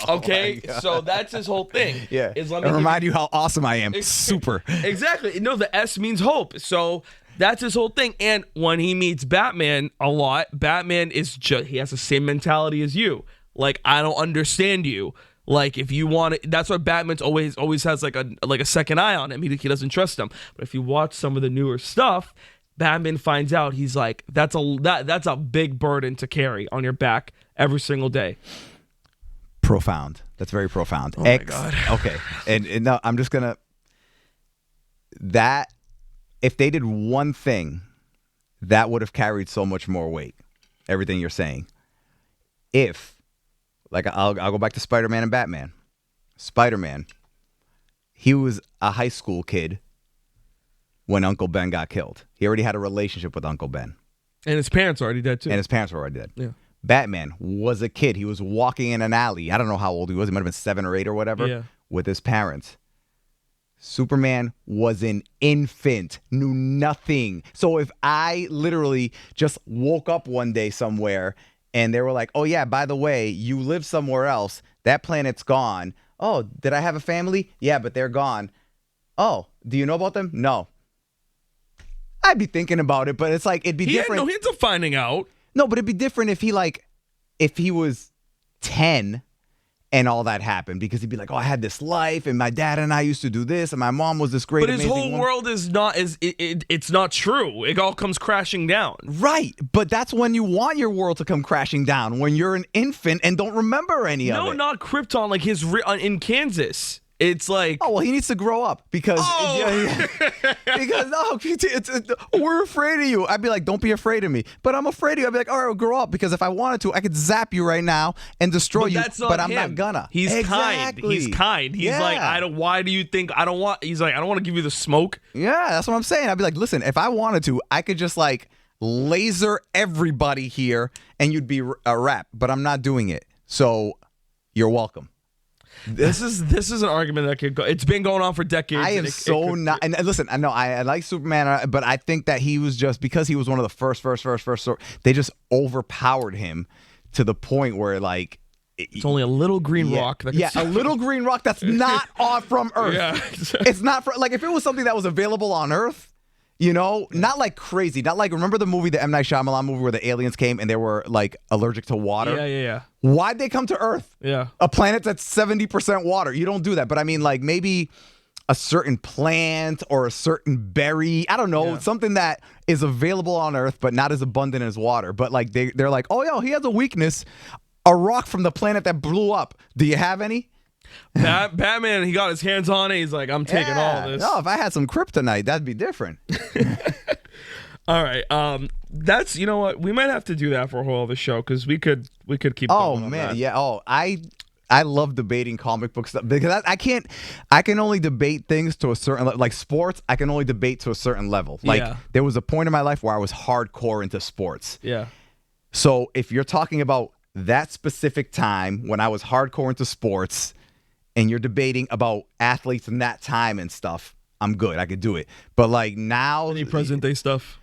Okay? So that's his whole thing. Yeah. Is remind you how awesome I am. Super. Exactly. No, the S means hope. So That's his whole thing. And when he meets Batman a lot, Batman is just, he has the same mentality as you. Like, I don't understand you. Like, if you want it, that's why Batman's always has like a second eye on him. He doesn't trust him. But if you watch some of the newer stuff, Batman finds out, he's like, that's a big burden to carry on your back every single day. Profound. That's very profound. Oh my God. Okay. And now I'm just gonna, that, if they did one thing, that would have carried so much more weight. Everything you're saying. If, like, I'll go back to Spider-Man and Batman. Spider-Man, he was a high school kid when Uncle Ben got killed. He already had a relationship with Uncle Ben. And his parents are already dead, too. And his parents were already dead. Yeah. Batman was a kid. He was walking in an alley. I don't know how old he was. He might have been 7 or 8 or whatever. Yeah. With his parents. Superman was an infant, knew nothing. So if I literally just woke up one day somewhere and they were like, oh yeah, by the way, you live somewhere else. That planet's gone. Oh, did I have a family? Yeah, but they're gone. Oh, do you know about them? No. I'd be thinking about it, but it's like, it'd be different. He had no hints of finding out. No, but it'd be different if he was 10 and all that happened, because he'd be like, oh, I had this life and my dad and I used to do this and my mom was this great, but his amazing whole woman. world is not, it's not true. It all comes crashing down. Right, but that's when you want your world to come crashing down, when you're an infant and don't remember any of it. No, not Krypton, like in Kansas. It's like, oh, well, he needs to grow up because because we're afraid of you. I'd be like, don't be afraid of me, but I'm afraid of you. I'd be like, all right, well, grow up, because if I wanted to, I could zap you right now and destroy you. That's not but I'm him. not gonna. He's exactly. kind. He's kind. He's like, I don't. Why do you think I don't want? He's like, I don't want to give you the smoke. Yeah, that's what I'm saying. I'd be like, listen, if I wanted to, I could just like laser everybody here and you'd be a wrap, but I'm not doing it. So you're welcome. This is an argument that could go. It's been going on for decades. I am not. And listen, I know I like Superman, but I think that he was just, because he was one of the first. They just overpowered him to the point where like it's only a little green rock. A little green rock that's not off from Earth. Yeah, it's not like if it was something that was available on Earth. You know, not like crazy. Not like, remember the movie, the M. Night Shyamalan movie where the aliens came and they were like allergic to water? Yeah. Why'd they come to Earth? Yeah. A planet that's 70% water. You don't do that. But I mean, like maybe a certain plant or a certain berry. I don't know. Something that is available on Earth but not as abundant as water. But like they're like, oh, yeah, he has a weakness. A rock from the planet that blew up. Do you have any? Batman, he got his hands on it. He's like, I'm taking all this. No, if I had some kryptonite, that'd be different. All right. That's, you know what? We might have to do that for a whole other show, because we could keep going on man, that. yeah. Oh, I love debating comic book stuff, because I can only debate things to a certain like sports. I can only debate to a certain level. Like there was a point in my life where I was hardcore into sports. Yeah. So if you're talking about that specific time when I was hardcore into sports, and you're debating about athletes in that time and stuff, I'm good. I could do it. But like now, any present day stuff,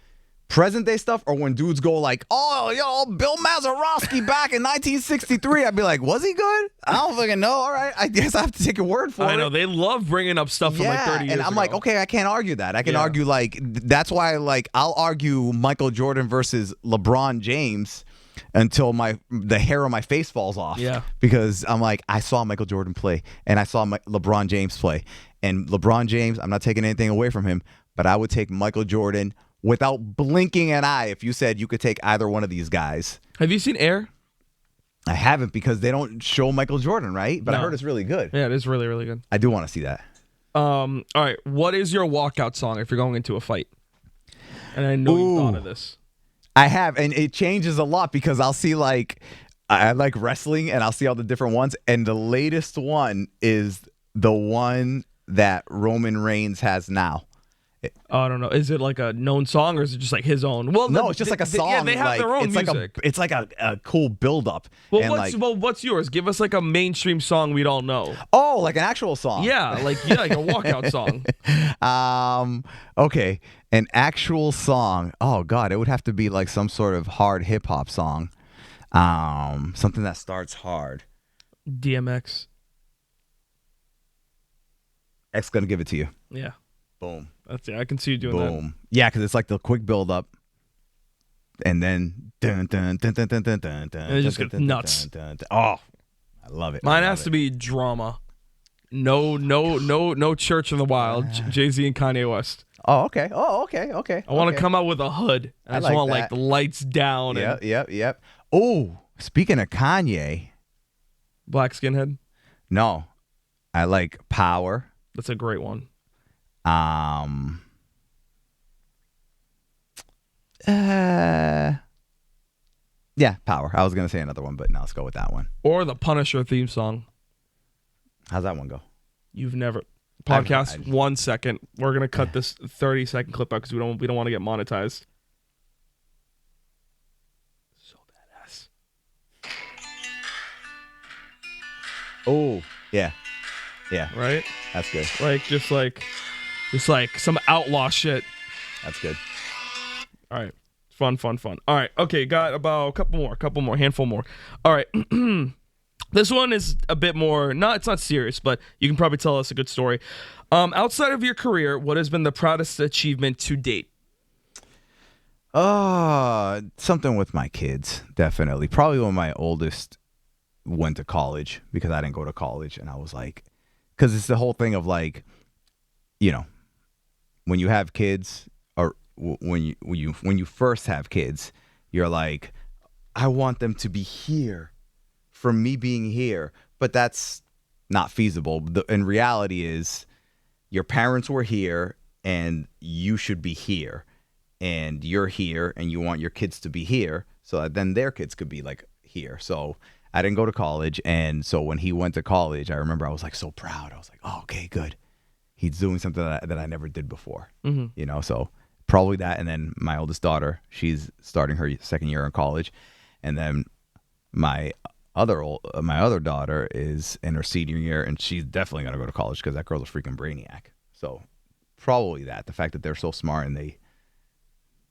or when dudes go like, oh, yo, Bill Mazeroski back in 1963, I'd be like, was he good? I don't fucking know. All right, I guess I have to take your word for it. I know they love bringing up stuff from like 30 years and I'm ago. like, okay, I can't argue that. I can argue like that's why like I'll argue Michael Jordan versus LeBron James until the hair on my face falls off. Yeah. Because I'm like, I saw Michael Jordan play and I saw LeBron James play. And LeBron James, I'm not taking anything away from him, but I would take Michael Jordan without blinking an eye if you said you could take either one of these guys. Have you seen Air? I haven't, because they don't show Michael Jordan, right? But I heard it's really good. Yeah, it is really, really good. I do want to see that. All right. What is your walkout song if you're going into a fight? And I know you thought of this. I have, and it changes a lot, because I'll see like, I like wrestling and I'll see all the different ones. And the latest one is the one that Roman Reigns has now. I don't know. Is it like a known song, or is it just like his own? Well, no, it's just like a song. Yeah, they have their own music. It's like a cool build up. Well, what's yours? Give us like a mainstream song we don't know. Oh, like an actual song. Yeah, like a walkout song. Okay, an actual song. Oh God, it would have to be like some sort of hard hip hop song. Something that starts hard. DMX. X gonna give it to you. Yeah. Boom. I can see you doing that. Boom. Yeah, because it's like the quick build up, and then dun, dun, dun, dun, dun, dun, dun, dun, And it just dun, gets dun, dun, nuts. dun, dun. Oh, I love it. Mine I love has to it. be drama. No Church in the Wild. Jay-Z and Kanye West. Oh, okay. Oh, okay. Okay. I want to okay. come out with a hood. And I just like want that. like the lights down Yep. and Yep. Oh, speaking of Kanye, black skinhead. no, I like Power. That's a great one. Yeah, Power. I was gonna say another one, but no, let's go with that one. Or the Punisher theme song. How's that one go? You've never podcast 1 second. We're gonna cut this 30-second clip out because we don't want to get monetized. So badass. Oh, yeah. Right? That's good. Just like some outlaw shit. That's good. All right. Fun. All right. Okay, got about a couple more, handful more. All right. This one is a bit more, it's not serious, but you can probably tell us a good story. Outside of your career, what has been the proudest achievement to date? Something with my kids, definitely. Probably when my oldest went to college, because I didn't go to college, and I was like, because it's the whole thing of like, when you have kids, or when you first have kids, you're like, I want them to be here from me being here, but that's not feasible. In reality is your parents were here and you should be here, and you're here and you want your kids to be here so that then their kids could be like here. So I didn't go to college, and so when he went to college, I remember I was like so proud. I was like, oh, okay, good. He's doing something that I never did before, so probably that. And then my oldest daughter, she's starting her second year in college, and then my other daughter is in her senior year, and she's definitely gonna go to college because that girl's a freaking brainiac. So probably the fact that they're so smart and they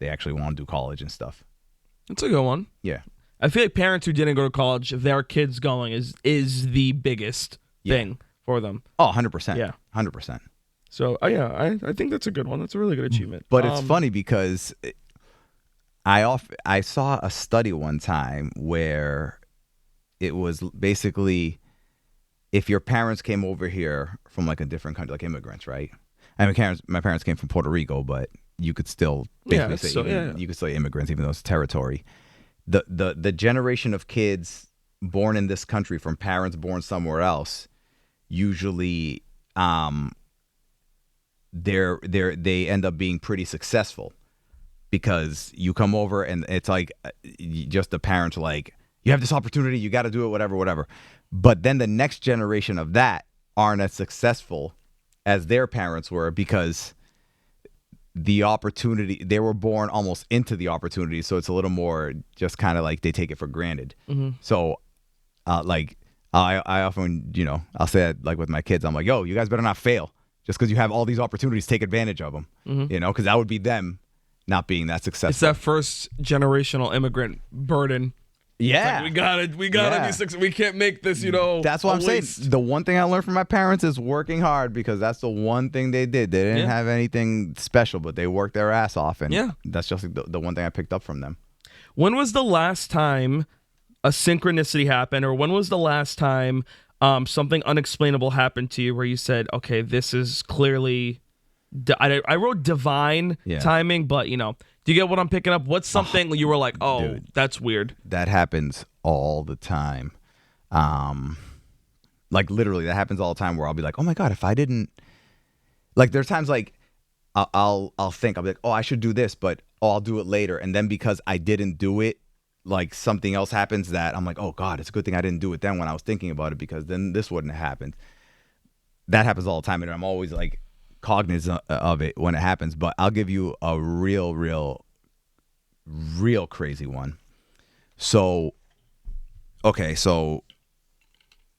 actually want to do college and stuff. That's a good one. Yeah, I feel like parents who didn't go to college, their kids going is the biggest thing for them. Oh, 100%. Yeah, 100%. So I think that's a good one. That's a really good achievement. But it's funny because I saw a study one time where it was basically, if your parents came over here from like a different country, like immigrants, right? I mean, my parents came from Puerto Rico, but you could still basically you could say immigrants, even though it's territory. The generation of kids born in this country from parents born somewhere else, usually they end up being pretty successful, because you come over and it's like just the parents are like, you have this opportunity, you got to do it, whatever. But then the next generation of that aren't as successful as their parents were, because the opportunity, they were born almost into the opportunity. So it's a little more just kind of like they take it for granted. Mm-hmm. So like I often, I'll say that like with my kids, I'm like, yo, you guys better not fail just because you have all these opportunities, take advantage of them, because that would be them not being that successful. It's that first generational immigrant burden. Yeah, like we gotta be successful. We can't make this, That's what I'm saying. The one thing I learned from my parents is working hard, because that's the one thing they did. They didn't have anything special, but they worked their ass off, and that's just the one thing I picked up from them. When was the last time a synchronicity happened, or when was the last time something unexplainable happened to you where you said, okay, this is clearly, I wrote divine timing, but do you get what I'm picking up? What's something you were like, oh, dude, that's weird? That happens all the time. Like literally, that happens all the time, where I'll be like, oh my God, if I didn't, like, there's times like I'll think, I'll be like, oh, I should do this, but I'll do it later. And then because I didn't do it, like something else happens that I'm like, oh God, it's a good thing I didn't do it then when I was thinking about it, because then this wouldn't have happened. That happens all the time, and I'm always like cognizant of it when it happens. But I'll give you a real crazy one. So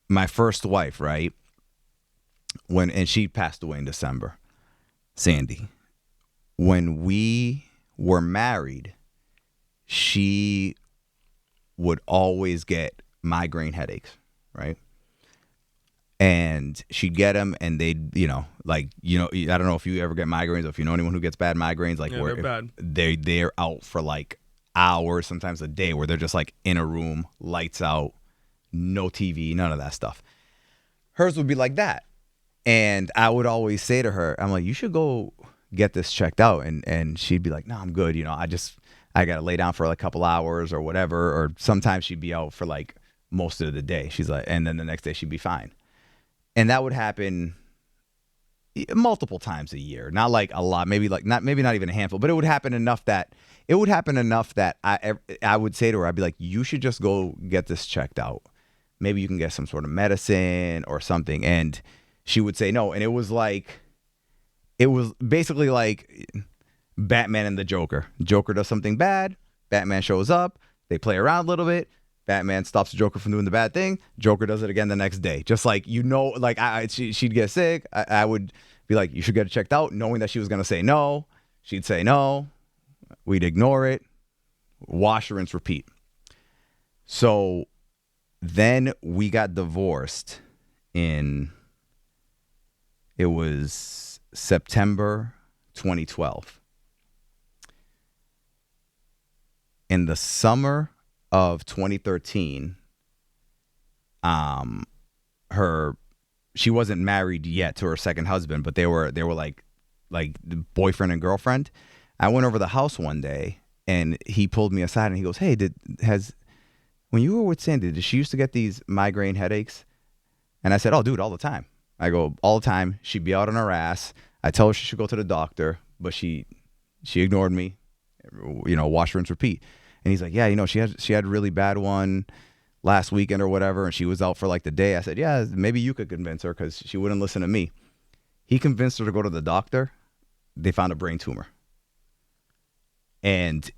my first wife, right, and she passed away in December, Sandy. When we were married, she would always get migraine headaches, right? and she'd get them, and they'd, like, I don't know if you ever get migraines or if you know anyone who gets bad migraines, like, Yeah, where they're bad. they're out for like hours, sometimes a day, where they're just like in a room, lights out, no TV, none of that stuff. Hers would be like that. And I would always say to her, I'm like, you should go get this checked out. And she'd be like, no, I'm good. I got to lay down for like a couple hours or whatever. Or sometimes she'd be out for like most of the day. She's like, and then the next day she'd be fine. And that would happen multiple times a year. Not like a lot, maybe not even a handful, but it would happen enough that I would say to her, I'd be like, you should just go get this checked out. Maybe you can get some sort of medicine or something. And she would say no. And it was basically like Batman and the Joker. Joker does something bad. Batman shows up. They play around a little bit. Batman stops the Joker from doing the bad thing. Joker does it again the next day. Just like, like she'd get sick. I would be like, you should get it checked out, knowing that she was going to say no. She'd say no. We'd ignore it. Wash, rinse, repeat. So then we got divorced it was September 2012. In the summer of 2013, she wasn't married yet to her second husband, but they were like the boyfriend and girlfriend. I went over the house one day and he pulled me aside and he goes, "Hey, when you were with Sandy, did she used to get these migraine headaches?" And I said, "Oh, dude, all the time." I go, "All the time. She'd be out on her ass. I tell her she should go to the doctor, but she ignored me. Wash, rinse, repeat." And he's like, "Yeah, she had a really bad one last weekend or whatever, and she was out for like the day." I said, "Yeah, maybe you could convince her because she wouldn't listen to me." He convinced her to go to the doctor. They found a brain tumor. And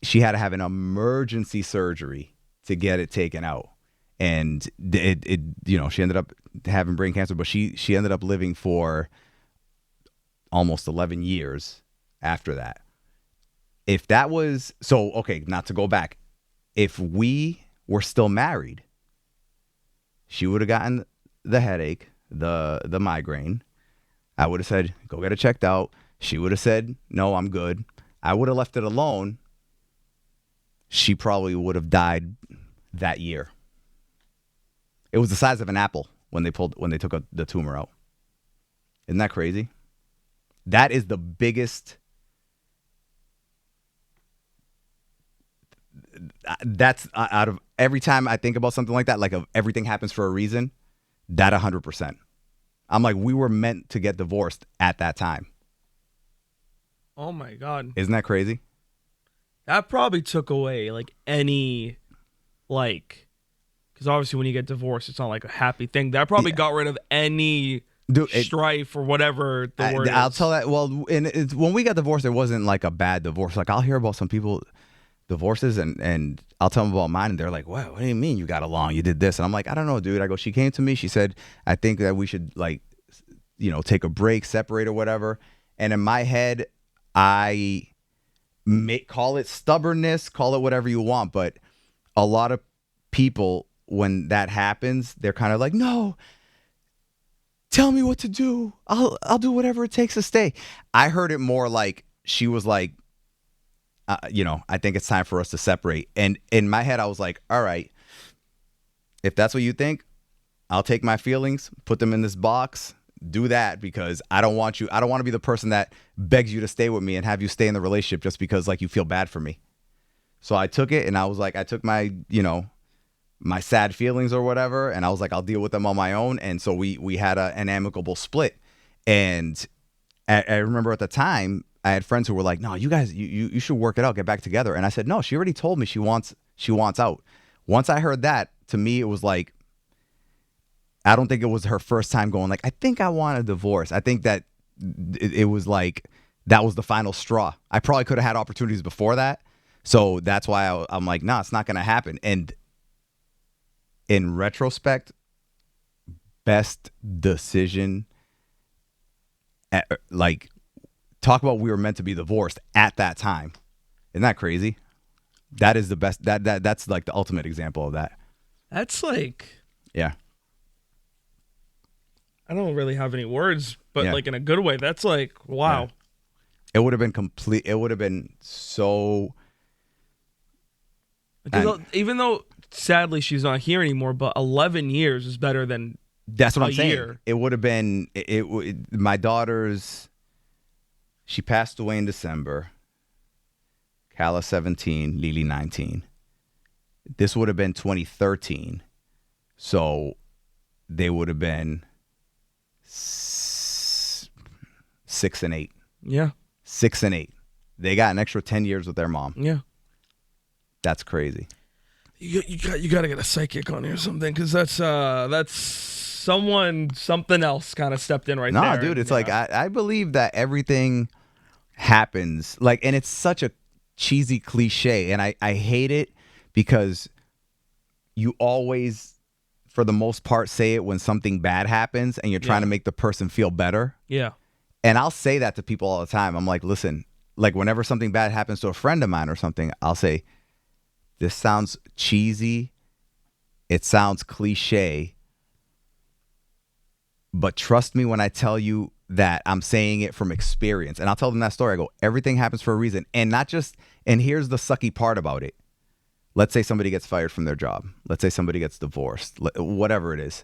she had to have an emergency surgery to get it taken out. And she ended up having brain cancer, but she ended up living for almost 11 years after that. If that was so, okay, not to go back. If we were still married, she would have gotten the headache, the migraine. I would have said, "Go get it checked out." She would have said, "No, I'm good." I would have left it alone. She probably would have died that year. It was the size of an apple when they took the tumor out. Isn't that crazy? That is the biggest. That's out of every time I think about something like that, like everything happens for a reason. That 100%. I'm like, we were meant to get divorced at that time. Oh my God. Isn't that crazy? That probably took away like any, like, because obviously when you get divorced, it's not like a happy thing. That probably got rid of any strife or whatever the word is. I'll tell that. Well, when we got divorced, it wasn't like a bad divorce. Like I'll hear about some people divorces and I'll tell them about mine and they're like, "Wow, what do you mean you got along? You did this?" And I'm like, "I don't know, dude." I go, "She came to me. She said, I think that we should like, take a break, separate or whatever." And in my head, I call it stubbornness, call it whatever you want. But a lot of people, when that happens, they're kind of like, "No, tell me what to do. I'll do whatever it takes to stay." I heard it more like she was like, "I think it's time for us to separate." And in my head, I was like, "All right, if that's what you think, I'll take my feelings, put them in this box, do that, because I don't want to be the person that begs you to stay with me and have you stay in the relationship just because like you feel bad for me." So I took it and I was like, I took my, my sad feelings or whatever, and I was like, I'll deal with them on my own. And so we had an amicable split. And I remember at the time, I had friends who were like, "No, you guys, you should work it out, get back together." And I said, "No, she already told me she wants out." Once I heard that, to me, it was like, I don't think it was her first time going like, "I think I want a divorce." I think that it was like, that was the final straw. I probably could have had opportunities before that. So that's why I'm like, "No, it's not going to happen." And in retrospect, best decision, like, talk about we were meant to be divorced at that time. Isn't that crazy? That is the best. That's like the ultimate example of that. That's like, Yeah. I don't really have any words, but Yeah. like in a good way. That's like, wow. It would have been complete. It would have been so. Because even though sadly she's not here anymore, but 11 years is better than That's what a I'm saying. year. It would have been. My daughter's. She passed away in December. Kala 17, Lily 19. This would have been 2013. So they would have been 6 and 8. Yeah. 6 and 8. They got an extra 10 years with their mom. Yeah. That's crazy. You got to get a psychic on here or something, because that's something else kind of stepped in right there. No, dude, it's like I believe that everything happens, like, and it's such a cheesy cliche, and I hate it because you always, for the most part, say it when something bad happens and you're trying to make the person feel better. Yeah. And I'll say that to people all the time. I'm like, listen, like whenever something bad happens to a friend of mine or something, I'll say, this sounds cheesy, it sounds cliche, but trust me when I tell you that I'm saying it from experience. And I'll tell them that story. I go, everything happens for a reason. And not just, and here's the sucky part about it. Let's say somebody gets fired from their job. Let's say somebody gets divorced, whatever it is.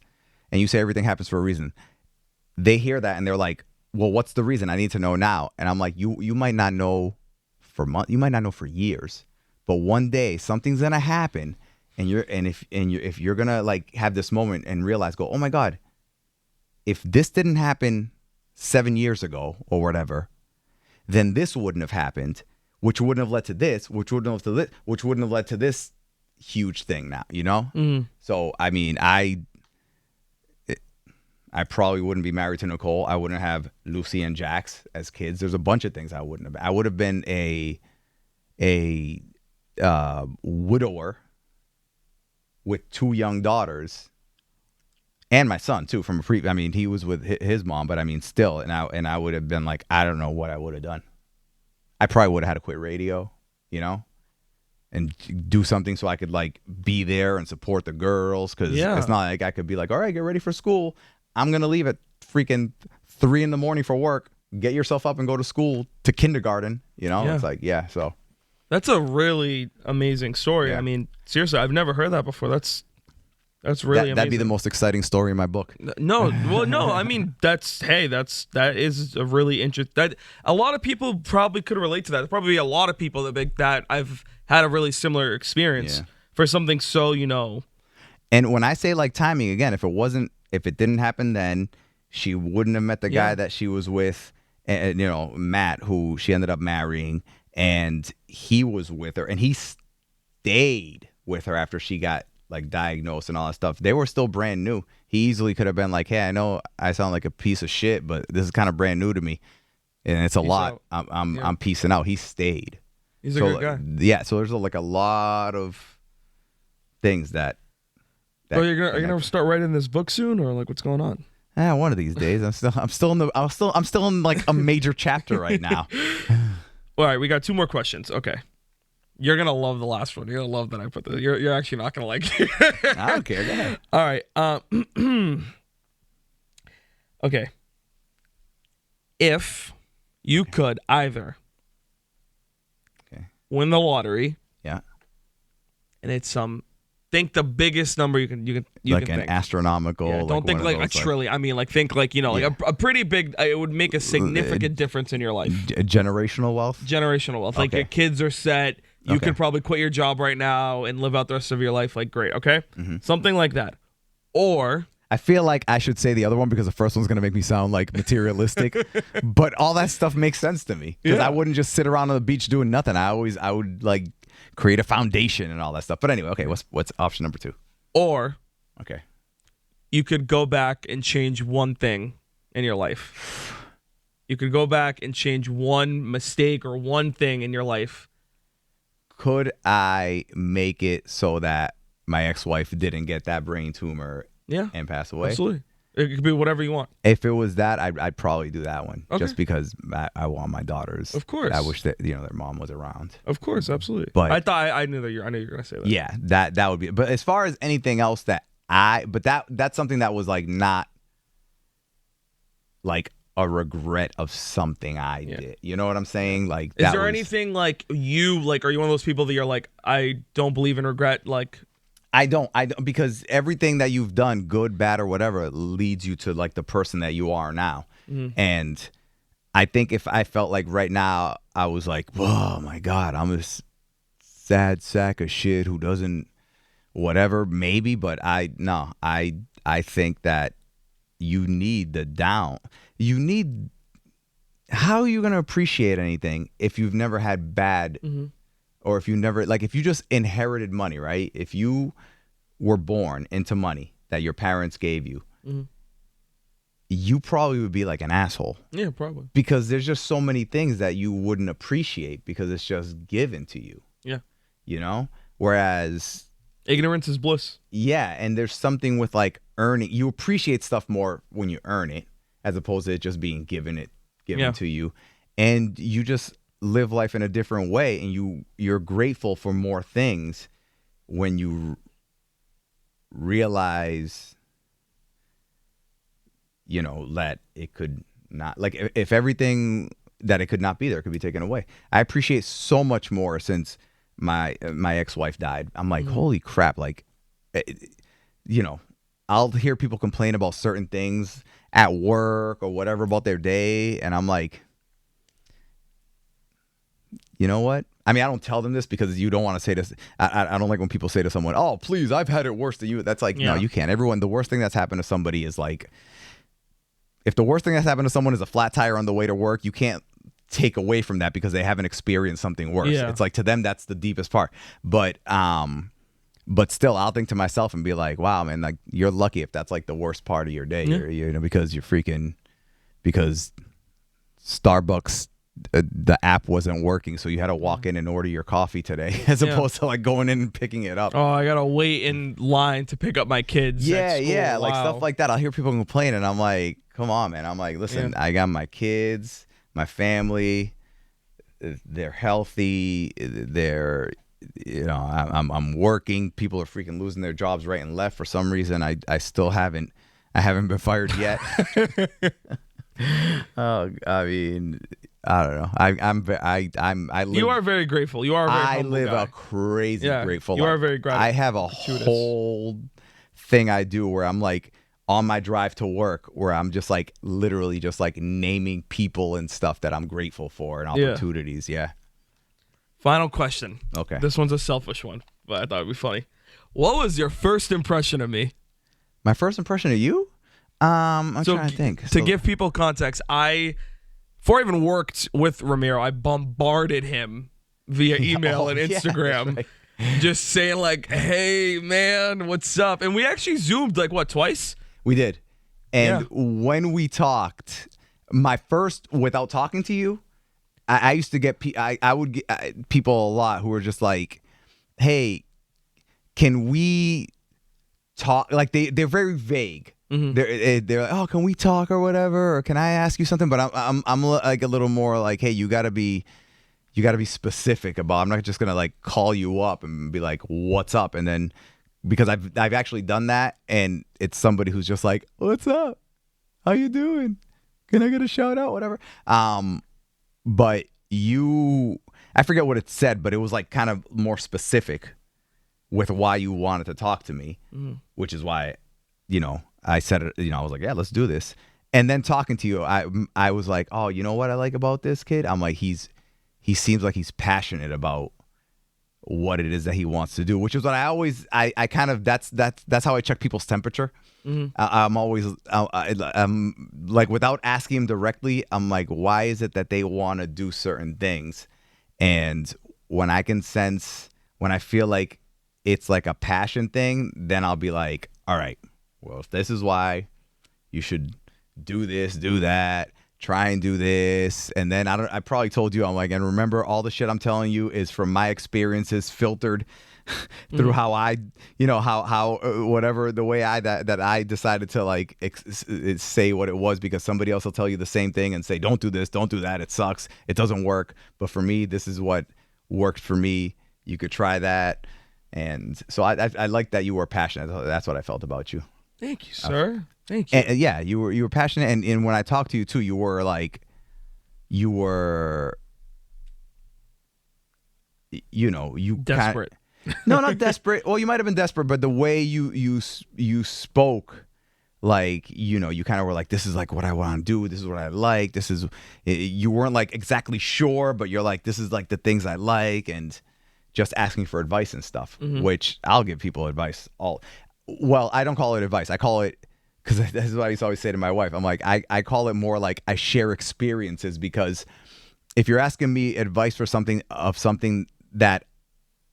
And you say everything happens for a reason. They hear that and they're like, well, what's the reason? I need to know now. And I'm like, you might not know for months, you might not know for years, but one day something's going to happen. And if you're going to like have this moment and realize, go, oh my God, if this didn't happen 7 years ago or whatever, then this wouldn't have happened, which wouldn't have led to this, which wouldn't have led to this huge thing now, you know? Mm. So, I mean, I probably wouldn't be married to Nicole. I wouldn't have Lucy and Jax as kids. There's a bunch of things I wouldn't have. I would have been a widower with 2 young daughters. And my son too, from I mean, he was with his mom, but I mean, still, and I would have been like, I don't know what I would have done. I probably would have had to quit radio, you know, and do something so I could like be there and support the girls, because it's not like I could be like, all right, get ready for school. I'm gonna leave at freaking 3 a.m. for work. Get yourself up and go to school, to kindergarten. You know, it's like, so that's a really amazing story. Yeah. I mean, seriously, I've never heard that before. That's really amazing. That'd be the most exciting story in my book. No, well, no. I mean, that is a really interesting. That a lot of people probably could relate to that. There's probably a lot of people that I've had a really similar experience for something so, you know. And when I say like timing, again, if it didn't happen then, she wouldn't have met the guy that she was with, and you know, Matt, who she ended up marrying, and he was with her, and he stayed with her after she got like diagnosed and all that stuff. They were still brand new. He easily could have been like, hey, I know I sound like a piece of shit, but this is kind of brand new to me, and it's a lot. I'm piecing out. He stayed. He's a good guy. Yeah. So there's like a lot of things that. Are you gonna start writing this book soon, or like what's going on? One of these days. I'm still in like a major chapter right now. All right, we got 2 more questions. Okay. You're gonna love the last one. You're gonna love that I put this. You're actually not gonna like it. I don't care. Go ahead. All right. Okay. If you could either win the lottery, and it's think the biggest number you can like can an think. astronomical. Yeah, don't think like a trillion. I mean, like think like, you know, like a pretty big. It would make a significant difference in your life. Generational wealth. Generational wealth. Like your kids are set. You could probably quit your job right now and live out the rest of your life like great. Okay, something like that. Or I feel like I should say the other one because the first one's going to make me sound like materialistic, but all that stuff makes sense to me because I wouldn't just sit around on the beach doing nothing. I would like create a foundation and all that stuff. But anyway, okay, what's option number 2? Or okay, you could go back and change one thing in your life. You could go back and change one mistake or one thing in your life. Could I make it so that my ex-wife didn't get that brain tumor and pass away? Absolutely. It could be whatever you want. If it was that, I'd probably do that one, just because I want my daughters. Of course. I wish that their mom was around. Of course, absolutely. But I knew you were gonna say that. Yeah, that would be. But as far as anything else that's something that was like not like a regret of something I did. You know what I'm saying? Like, Is there anything like you like? Are you one of those people that you're like, I don't believe in regret? Like, I don't because everything that you've done, good, bad, or whatever, leads you to like the person that you are now. And I think if I felt like right now I was like, oh my God, I'm a sad sack of shit who doesn't whatever, maybe, but I think that you need how are you going to appreciate anything if you've never had bad or if you never, like, if you just inherited money, right? If you were born into money that your parents gave you, you probably would be like an asshole. Yeah, probably. Because there's just so many things that you wouldn't appreciate because it's just given to you. Yeah. You know? Whereas ignorance is bliss. Yeah, and there's something with like earning. You appreciate stuff more when you earn it as opposed to it just being given to you. And you just live life in a different way, and you're grateful for more things when you realize, you know, that it could not, like, if everything that it could not be there could be taken away. I appreciate so much more since my ex-wife died. I'm like, holy crap, like, you know, I'll hear people complain about certain things at work or whatever about their day, and I'm like, you know what? I mean, I don't tell them this because you don't want to say this. I don't like when people say to someone, oh, please, I've had it worse than you. That's like, no, you can't. The worst thing that's happened to somebody is like, if the worst thing that's happened to someone is a flat tire on the way to work, you can't take away from that because they haven't experienced something worse. Yeah. It's like, to them, that's the deepest part. But still, I'll think to myself and be like, wow, man, like, you're lucky if that's like the worst part of your day, you know, because because Starbucks, the app wasn't working, so you had to walk in and order your coffee today as opposed to like going in and picking it up. Oh, I gotta wait in line to pick up my kids. Yeah, like stuff like that. I'll hear people complain, and I'm like, come on, man. I'm like, listen, I got my kids, my family, they're healthy, they're, you know, I'm working. People are freaking losing their jobs right and left for some reason. I still haven't been fired yet. Oh, I mean, I don't know. I live. You are very grateful. You are. A very I humble live guy. a crazy grateful life. You are very grateful. I have a whole thing I do where I'm like on my drive to work, where I'm just like literally just like naming people and stuff that I'm grateful for and opportunities. Yeah. Final question. Okay. This one's a selfish one, but I thought it'd be funny. What was your first impression of me? My first impression of you? I'm trying to think. To give people context, before I even worked with Ramiro, I bombarded him via email and Instagram, just saying like, "Hey, man, what's up?" And we actually Zoomed like what, twice? We did. And when we talked, my first, without talking to you, I used to get I would get people a lot who were just like, "Hey, can we talk?" Like they're very vague. They're like, oh, can we talk or whatever, or can I ask you something? But I'm like a little more like, hey, you gotta be specific about. I'm not just gonna like call you up and be like, what's up, and then because I've actually done that, and it's somebody who's just like, what's up, how you doing, can I get a shout out, whatever. But I forget what it said, but it was like kind of more specific with why you wanted to talk to me, which is why, you know, I said it, you know, I was like, yeah, let's do this. And then talking to you, I was like, oh, you know what I like about this kid? I'm like, he seems like he's passionate about what it is that he wants to do, which is what I kind of, that's how I check people's temperature. I'm always, I'm like, without asking him directly, I'm like, why is it that they want to do certain things? And when I can sense, when I feel like it's like a passion thing, then I'll be like, all right, well, if this is why, you should do this, do that, try and do this. And then I probably told you, I'm like, and remember, all the shit I'm telling you is from my experiences filtered through how I, you know, how whatever, the way that I decided to like say what it was, because somebody else will tell you the same thing and say, don't do this, don't do that, it sucks, it doesn't work. But for me, this is what worked for me. You could try that. And so I like that you were passionate. That's what I felt about you. Thank you, sir. Thank you. And, yeah, you were passionate, and when I talked to you too, you were like, you were, you Desperate. no, not desperate. Well, you might have been desperate, but the way you spoke, like, you kind of were like, this is like what I want to do. This is what I like. You weren't like exactly sure, but you're like, this is like the things I like, and just asking for advice and stuff, which I'll give people advice. Well, I don't call it advice. I call it, because this is what I used to always say to my wife. I'm like, I call it more like I share experiences, because if you're asking me advice for something that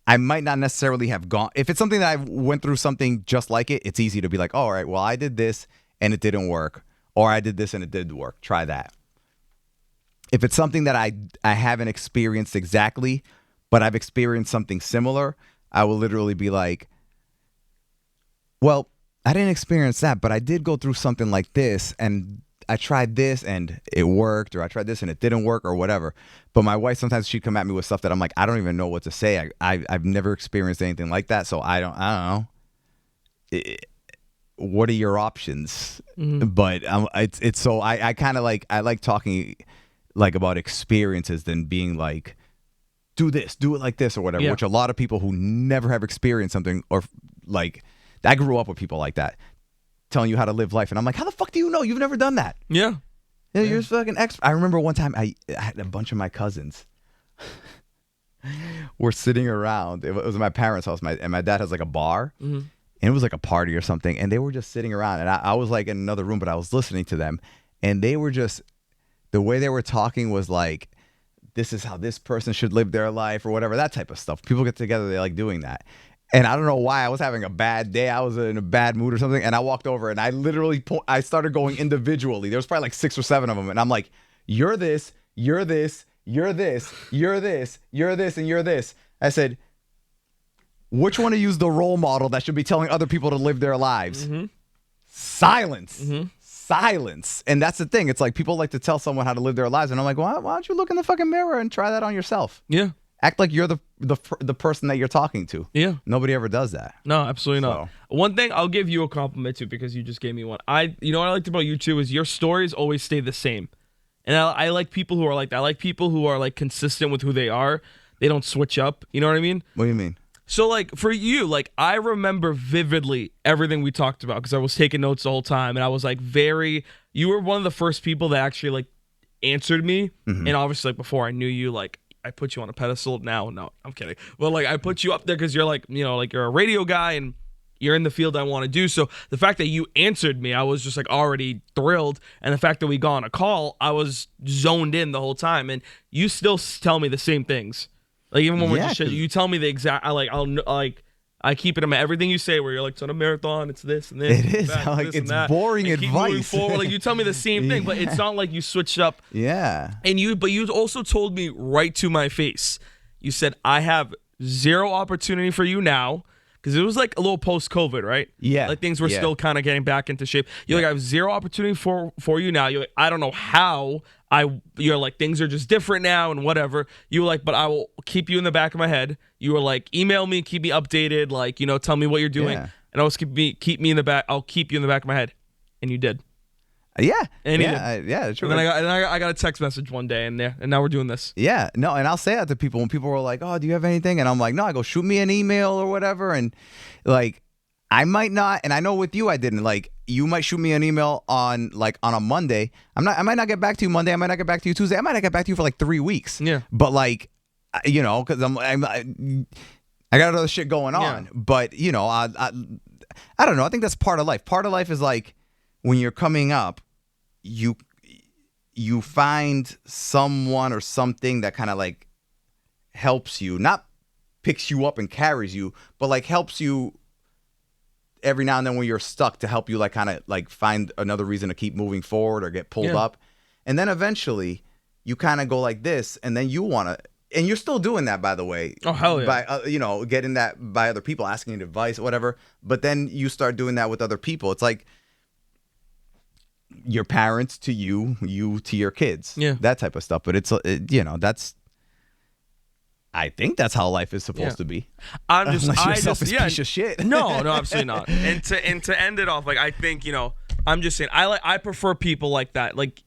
I might not necessarily have gone. If it's something that I went through something just like it, it's easy to be like, oh, all right, well, I did this and it didn't work. Or I did this and it did work. Try that. If it's something that I haven't experienced exactly, but I've experienced something similar, I will literally be like, well, I didn't experience that, but I did go through something like this, and I tried this and it worked, or I tried this and it didn't work, or whatever. But my wife, sometimes she'd come at me with stuff that I'm like, I don't even know what to say. I've never experienced anything like that, so I don't know. What are your options? But it's so I kind of like, I like talking like about experiences than being like, do this, do it like this, or whatever. Which a lot of people who never have experienced something, or like, I grew up with people like that, telling you how to live life, and I'm like, how the fuck do you know? You've never done that. Yeah. You're fucking expert. I remember one time I had a bunch of my cousins were sitting around. It was my parents' house, and my dad has like a bar, and it was like a party or something, and they were just sitting around, and I was like in another room, but I was listening to them, and they were just, the way they were talking was like, this is how this person should live their life, or whatever, that type of stuff. People get together, they like doing that. And I don't know why, I was having a bad day. I was in a bad mood or something. And I walked over and I literally, I started going individually. There was probably like 6 or 7 of them. And I'm like, you're this, you're this, you're this, you're this, you're this, and you're this. I said, which one of you is the role model that should be telling other people to live their lives? Silence. Silence. And that's the thing. It's like, people like to tell someone how to live their lives. And I'm like, why don't you look in the fucking mirror and try that on yourself? Yeah. Act like you're the person that you're talking to. Yeah. Nobody ever does that. No, absolutely not. One thing, I'll give you a compliment too, because you just gave me one. You know what I liked about you too is your stories always stay the same. And I like people who are like that. I like people who are like consistent with who they are. They don't switch up. You know what I mean? What do you mean? So like for you, like I remember vividly everything we talked about, because I was taking notes the whole time, and I was like you were one of the first people that actually like answered me. And obviously like before I knew you, like I put you on a pedestal. Now, no, I'm kidding. Well, like I put you up there because you're like, like you're a radio guy and you're in the field I want to do. So the fact that you answered me, I was just like already thrilled. And the fact that we got on a call, I was zoned in the whole time. And you still tell me the same things. Like even when we're just shit, you tell me the exact. I keep it in my everything you say, where you're like, it's on a marathon, it's this and this. It is like, it's boring and advice. Keep moving forward. Like you tell me the same thing, but it's not like you switched up. Yeah. But you also told me right to my face. You said, I have zero opportunity for you now, because it was like a little post-COVID, right? Yeah. Like things were still kind of getting back into shape. You're like, I have zero opportunity for you now. You're like, I don't know how. You're like, things are just different now and whatever. You were like, but I will keep you in the back of my head. You were like, email me, keep me updated, like, tell me what you're doing. Yeah. And always keep me in the back. I'll keep you in the back of my head. And you did. Yeah. And true. And then I got a text message one day, and now we're doing this. Yeah. No, and I'll say that to people when people were like, oh, do you have anything? And I'm like, no, I go, shoot me an email or whatever. And like, I might not, and I know with you I didn't. Like, you might shoot me an email on a Monday. I might not get back to you Monday. I might not get back to you Tuesday. I might not get back to you for like 3 weeks. Yeah. But like, because I got other shit going on. Yeah. But I don't know. I think that's part of life. Part of life is like, when you're coming up, you find someone or something that kind of like helps you, not picks you up and carries you, but like helps you every now and then when you're stuck, to help you like kind of like find another reason to keep moving forward or get pulled up. And then eventually you kind of go like this, and then you want to, and you're still doing that, by the way. Oh, hell yeah. By, getting that by other people, asking advice, whatever. But then you start doing that with other people. It's like your parents to you to your kids. Yeah. That type of stuff. But that's, I think that's how life is supposed to be. Unless you're a selfish piece of shit. No, absolutely not. And to end it off, like I think I'm just saying I prefer people like that. Like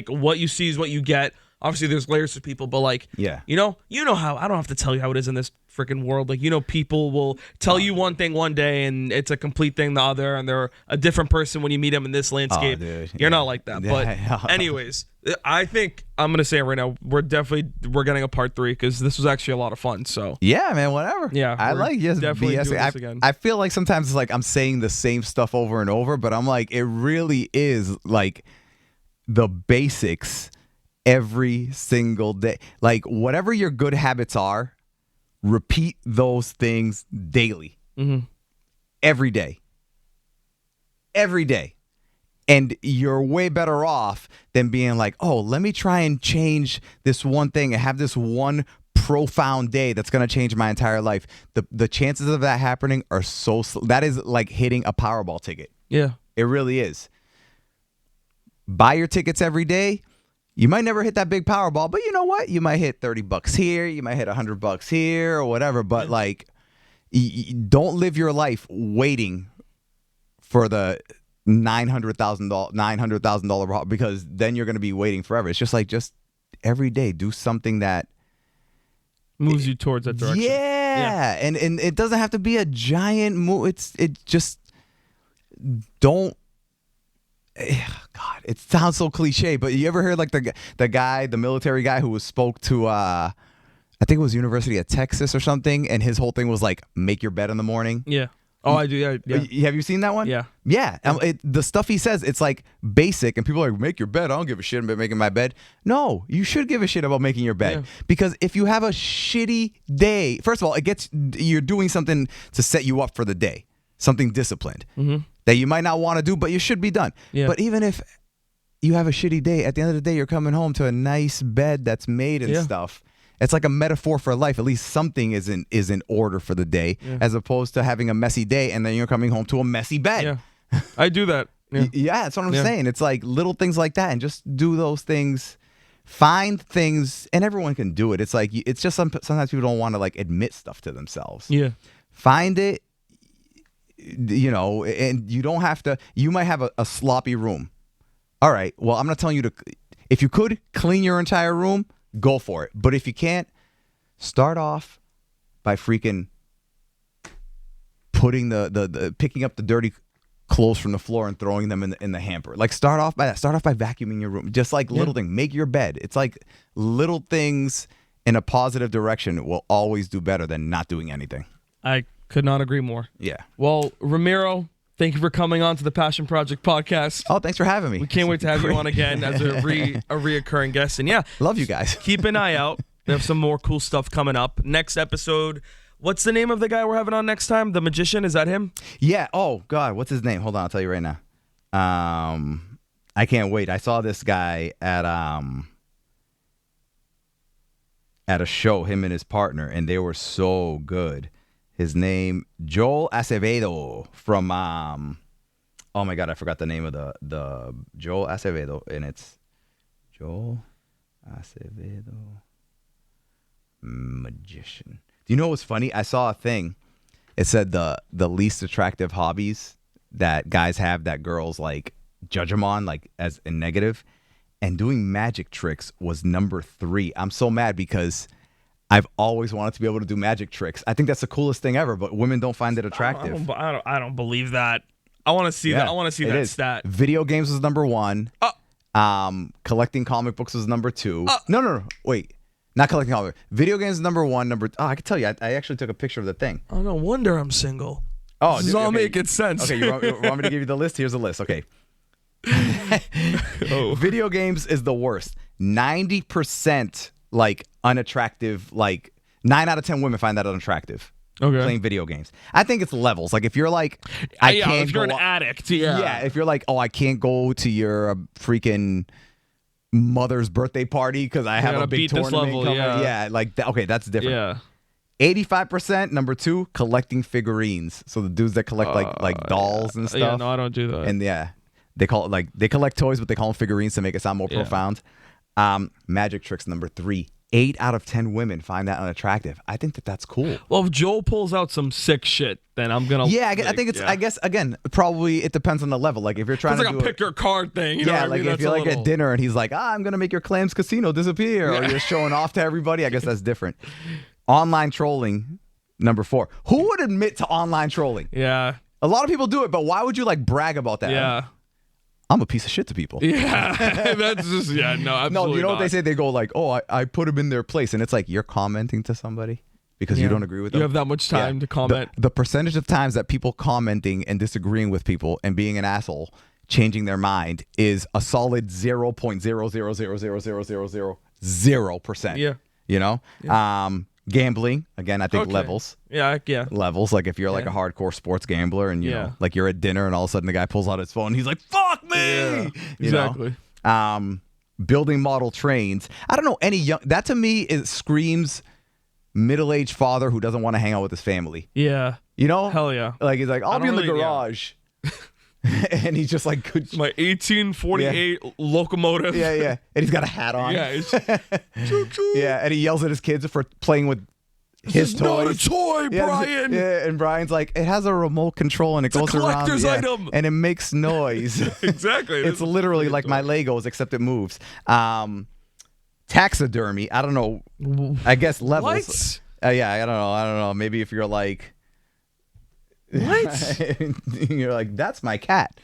what you see is what you get. Obviously, there's layers to people, but like, Yeah. you know how I don't have to tell you how it is in this freaking world. Like, people will tell you one thing one day and it's a complete thing the other, and they're a different person when you meet them in this landscape. Dude, You're yeah. not like that. But anyways, I think I'm gonna say it right now. We're getting a part 3 because this was actually a lot of fun. So Yeah, man, whatever. Yeah, I we're like just definitely doing BSing. this again. I feel like sometimes it's like I'm saying the same stuff over and over, but I'm like, it really is like the basics every single day. Like, whatever your good habits are, repeat those things daily. Every day. Every day. And you're way better off than being like, oh, let me try and change this one thing and have this one profound day that's going to change my entire life. The chances of that happening are so that is like hitting a Powerball ticket. yeah, It really is. Buy your tickets every day. You might never hit that big Powerball, but you know what? You might hit $30 here. You might hit $100 here or whatever. But like, don't live your life waiting for the $900,000 because then you're going to be waiting forever. It's just every day do something that moves you towards that direction. Yeah. And it doesn't have to be a giant move. It just don't. God, it sounds so cliche, but you ever heard like the military guy who spoke to I think it was University of Texas or something, and his whole thing was like, make your bed in the morning. Yeah. Oh, I do. Yeah. Have you seen that one? Yeah. Yeah. The stuff he says, it's like basic, and people are like, make your bed. I don't give a shit about making my bed. No, you should give a shit about making your bed, because if you have a shitty day, first of all, you're doing something to set you up for the day, something disciplined that you might not want to do, but you should be done. Yeah. But even if you have a shitty day, at the end of the day, you're coming home to a nice bed that's made and stuff. It's like a metaphor for life. At least something is in order for the day, as opposed to having a messy day and then you're coming home to a messy bed. Yeah. I do that. Yeah, that's what I'm saying. It's like little things like that, and just do those things. Find things, and everyone can do it. It's like, it's just sometimes people don't want to like admit stuff to themselves. Yeah. Find it, and you don't have to. You might have a sloppy room. All right, well, I'm not telling you to. If you could clean your entire room, go for it. But if you can't, start off by freaking putting picking up the dirty clothes from the floor and throwing them in the hamper. Like, start off by that. Start off by vacuuming your room. Just like little things. Make your bed. It's like little things in a positive direction will always do better than not doing anything. I could not agree more. Yeah. Well, Ramiro, thank you for coming on to the Passion Project podcast. Oh, thanks for having me. We can't wait to have you on again as a reoccurring guest. And yeah, love you guys. Keep an eye out. We have some more cool stuff coming up. Next episode, what's the name of the guy we're having on next time? The magician, is that him? Yeah. Oh God, what's his name? Hold on, I'll tell you right now. I can't wait. I saw this guy at a show, him and his partner, and they were so good. His name, Joel Acevedo from oh my God, I forgot the name of the Joel Acevedo, and it's Joel Acevedo magician. Do you know what's funny? I saw a thing. It said the least attractive hobbies that guys have that girls like judge them on, like as a negative, and doing magic tricks was number 3. I'm so mad because I've always wanted to be able to do magic tricks. I think that's the coolest thing ever, but women don't find it attractive. I don't believe that. I want to see that. I want to see that stat. Video games was number 1. Collecting comic books was number 2. No. Wait. Not collecting comic books. Video games is number 1. I can tell you. I actually took a picture of the thing. Oh, no wonder I'm single. Oh, this is all making sense. Okay, you want me to give you the list? Here's the list. Okay. Video games is the worst. 90% like unattractive. Like 9 out of 10 women find that unattractive. Okay. Playing video games. I think it's levels. Like if you're like, if you're an addict, yeah. If you're like, oh, I can't go to your freaking mother's birthday party because I have a big tournament coming. Yeah, like okay, that's different. Yeah. 85%, number 2, collecting figurines. So the dudes that collect like dolls and stuff. Yeah, no, I don't do that. And they collect toys, but they call them figurines to make it sound more profound. Magic tricks, number 3. 8 out of 10 women find that unattractive. I think that that's cool. Well, if Joel pulls out some sick shit, then I'm gonna. Yeah, I think it's. I guess again, probably it depends on the level. Like if you're trying It's to like do a pick your card thing. You know yeah, what I like mean? if you're like at dinner and he's like, I'm gonna make your Clams Casino disappear, or you're showing off to everybody. I guess that's different. Online trolling, number 4. Who would admit to online trolling? Yeah. A lot of people do it, but why would you like brag about that? Yeah. I'm a piece of shit to people. Yeah. That's just no, absolutely No, you know not. what they say? They go like, oh, I put them in their place, and it's like you're commenting to somebody because you don't agree with them. You have that much time to comment. The percentage of times that people commenting and disagreeing with people and being an asshole, changing their mind, is a solid 0.000000000%. Yeah. You know? Gambling, again, I think levels. Yeah. Levels, like if you're like a hardcore sports gambler and you know, like you're at dinner and all of a sudden the guy pulls out his phone and he's like, fuck me! Yeah, exactly. You know? Building model trains. I don't know any young, that to me it screams middle-aged father who doesn't want to hang out with his family. Yeah. You know? Hell yeah. Like he's like, I'll be in the really- garage. And he's just like, good. My 1848 locomotive. Yeah. And he's got a hat on. Yeah. It's, choo-choo. Yeah, and he yells at his kids for playing with his It's toys. not a toy, Brian. Yeah, and Brian's like, it has a remote control and it goes around. collector's item. And it makes noise. Exactly. It's literally like my Legos, except it moves. Taxidermy. I don't know. I guess levels. What? Yeah, I don't know. Maybe if you're like, What? you're like, that's my cat.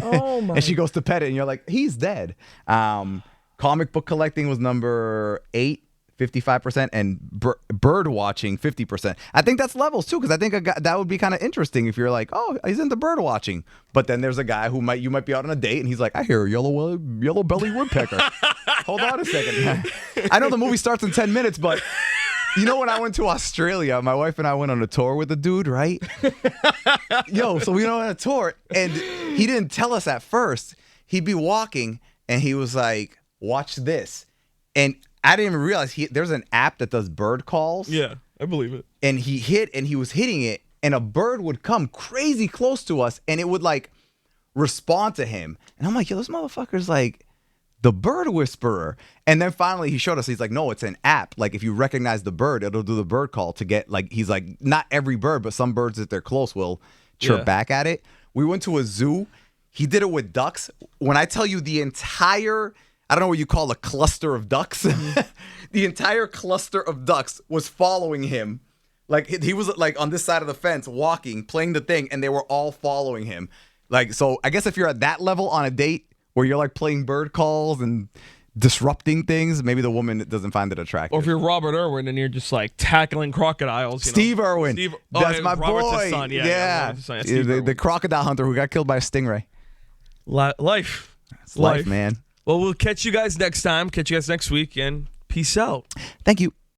Oh my. And she goes to pet it, and you're like, he's dead. Comic book collecting was number 8, 55%, and bird watching 50%. I think that's levels too, because I think that would be kind of interesting if you're like, oh, he's into bird watching, but then there's a guy who you might be out on a date, and he's like, I hear a yellow belly woodpecker. Hold on a second. I know the movie starts in 10 minutes, but. You know, when I went to Australia, my wife and I went on a tour with a dude, right? So we went on a tour, and he didn't tell us at first. He'd be walking, and he was like, watch this. And I didn't even realize there's an app that does bird calls. Yeah, I believe it. And he was hitting it, and a bird would come crazy close to us, and it would, like, respond to him. And I'm like, yo, this motherfucker's, like, the bird whisperer. And then finally he showed us, he's like, no, it's an app. Like if you recognize the bird, it'll do the bird call to get, like, he's like, not every bird, but some birds if they're close will chirp back at it. We went to a zoo. He did it with ducks. When I tell you the entire, I don't know what you call a cluster of ducks. The entire cluster of ducks was following him. Like he was like on this side of the fence walking, playing the thing, and they were all following him. Like, so I guess if you're at that level on a date, where you're like playing bird calls and disrupting things, maybe the woman doesn't find it attractive. Or if you're Robert Irwin and you're just like tackling crocodiles. Steve Irwin. That's my Robert's boy. son. Yeah. The crocodile hunter who got killed by a stingray. Life. It's life, man. Well, we'll catch you guys next time. Catch you guys next week, and peace out. Thank you.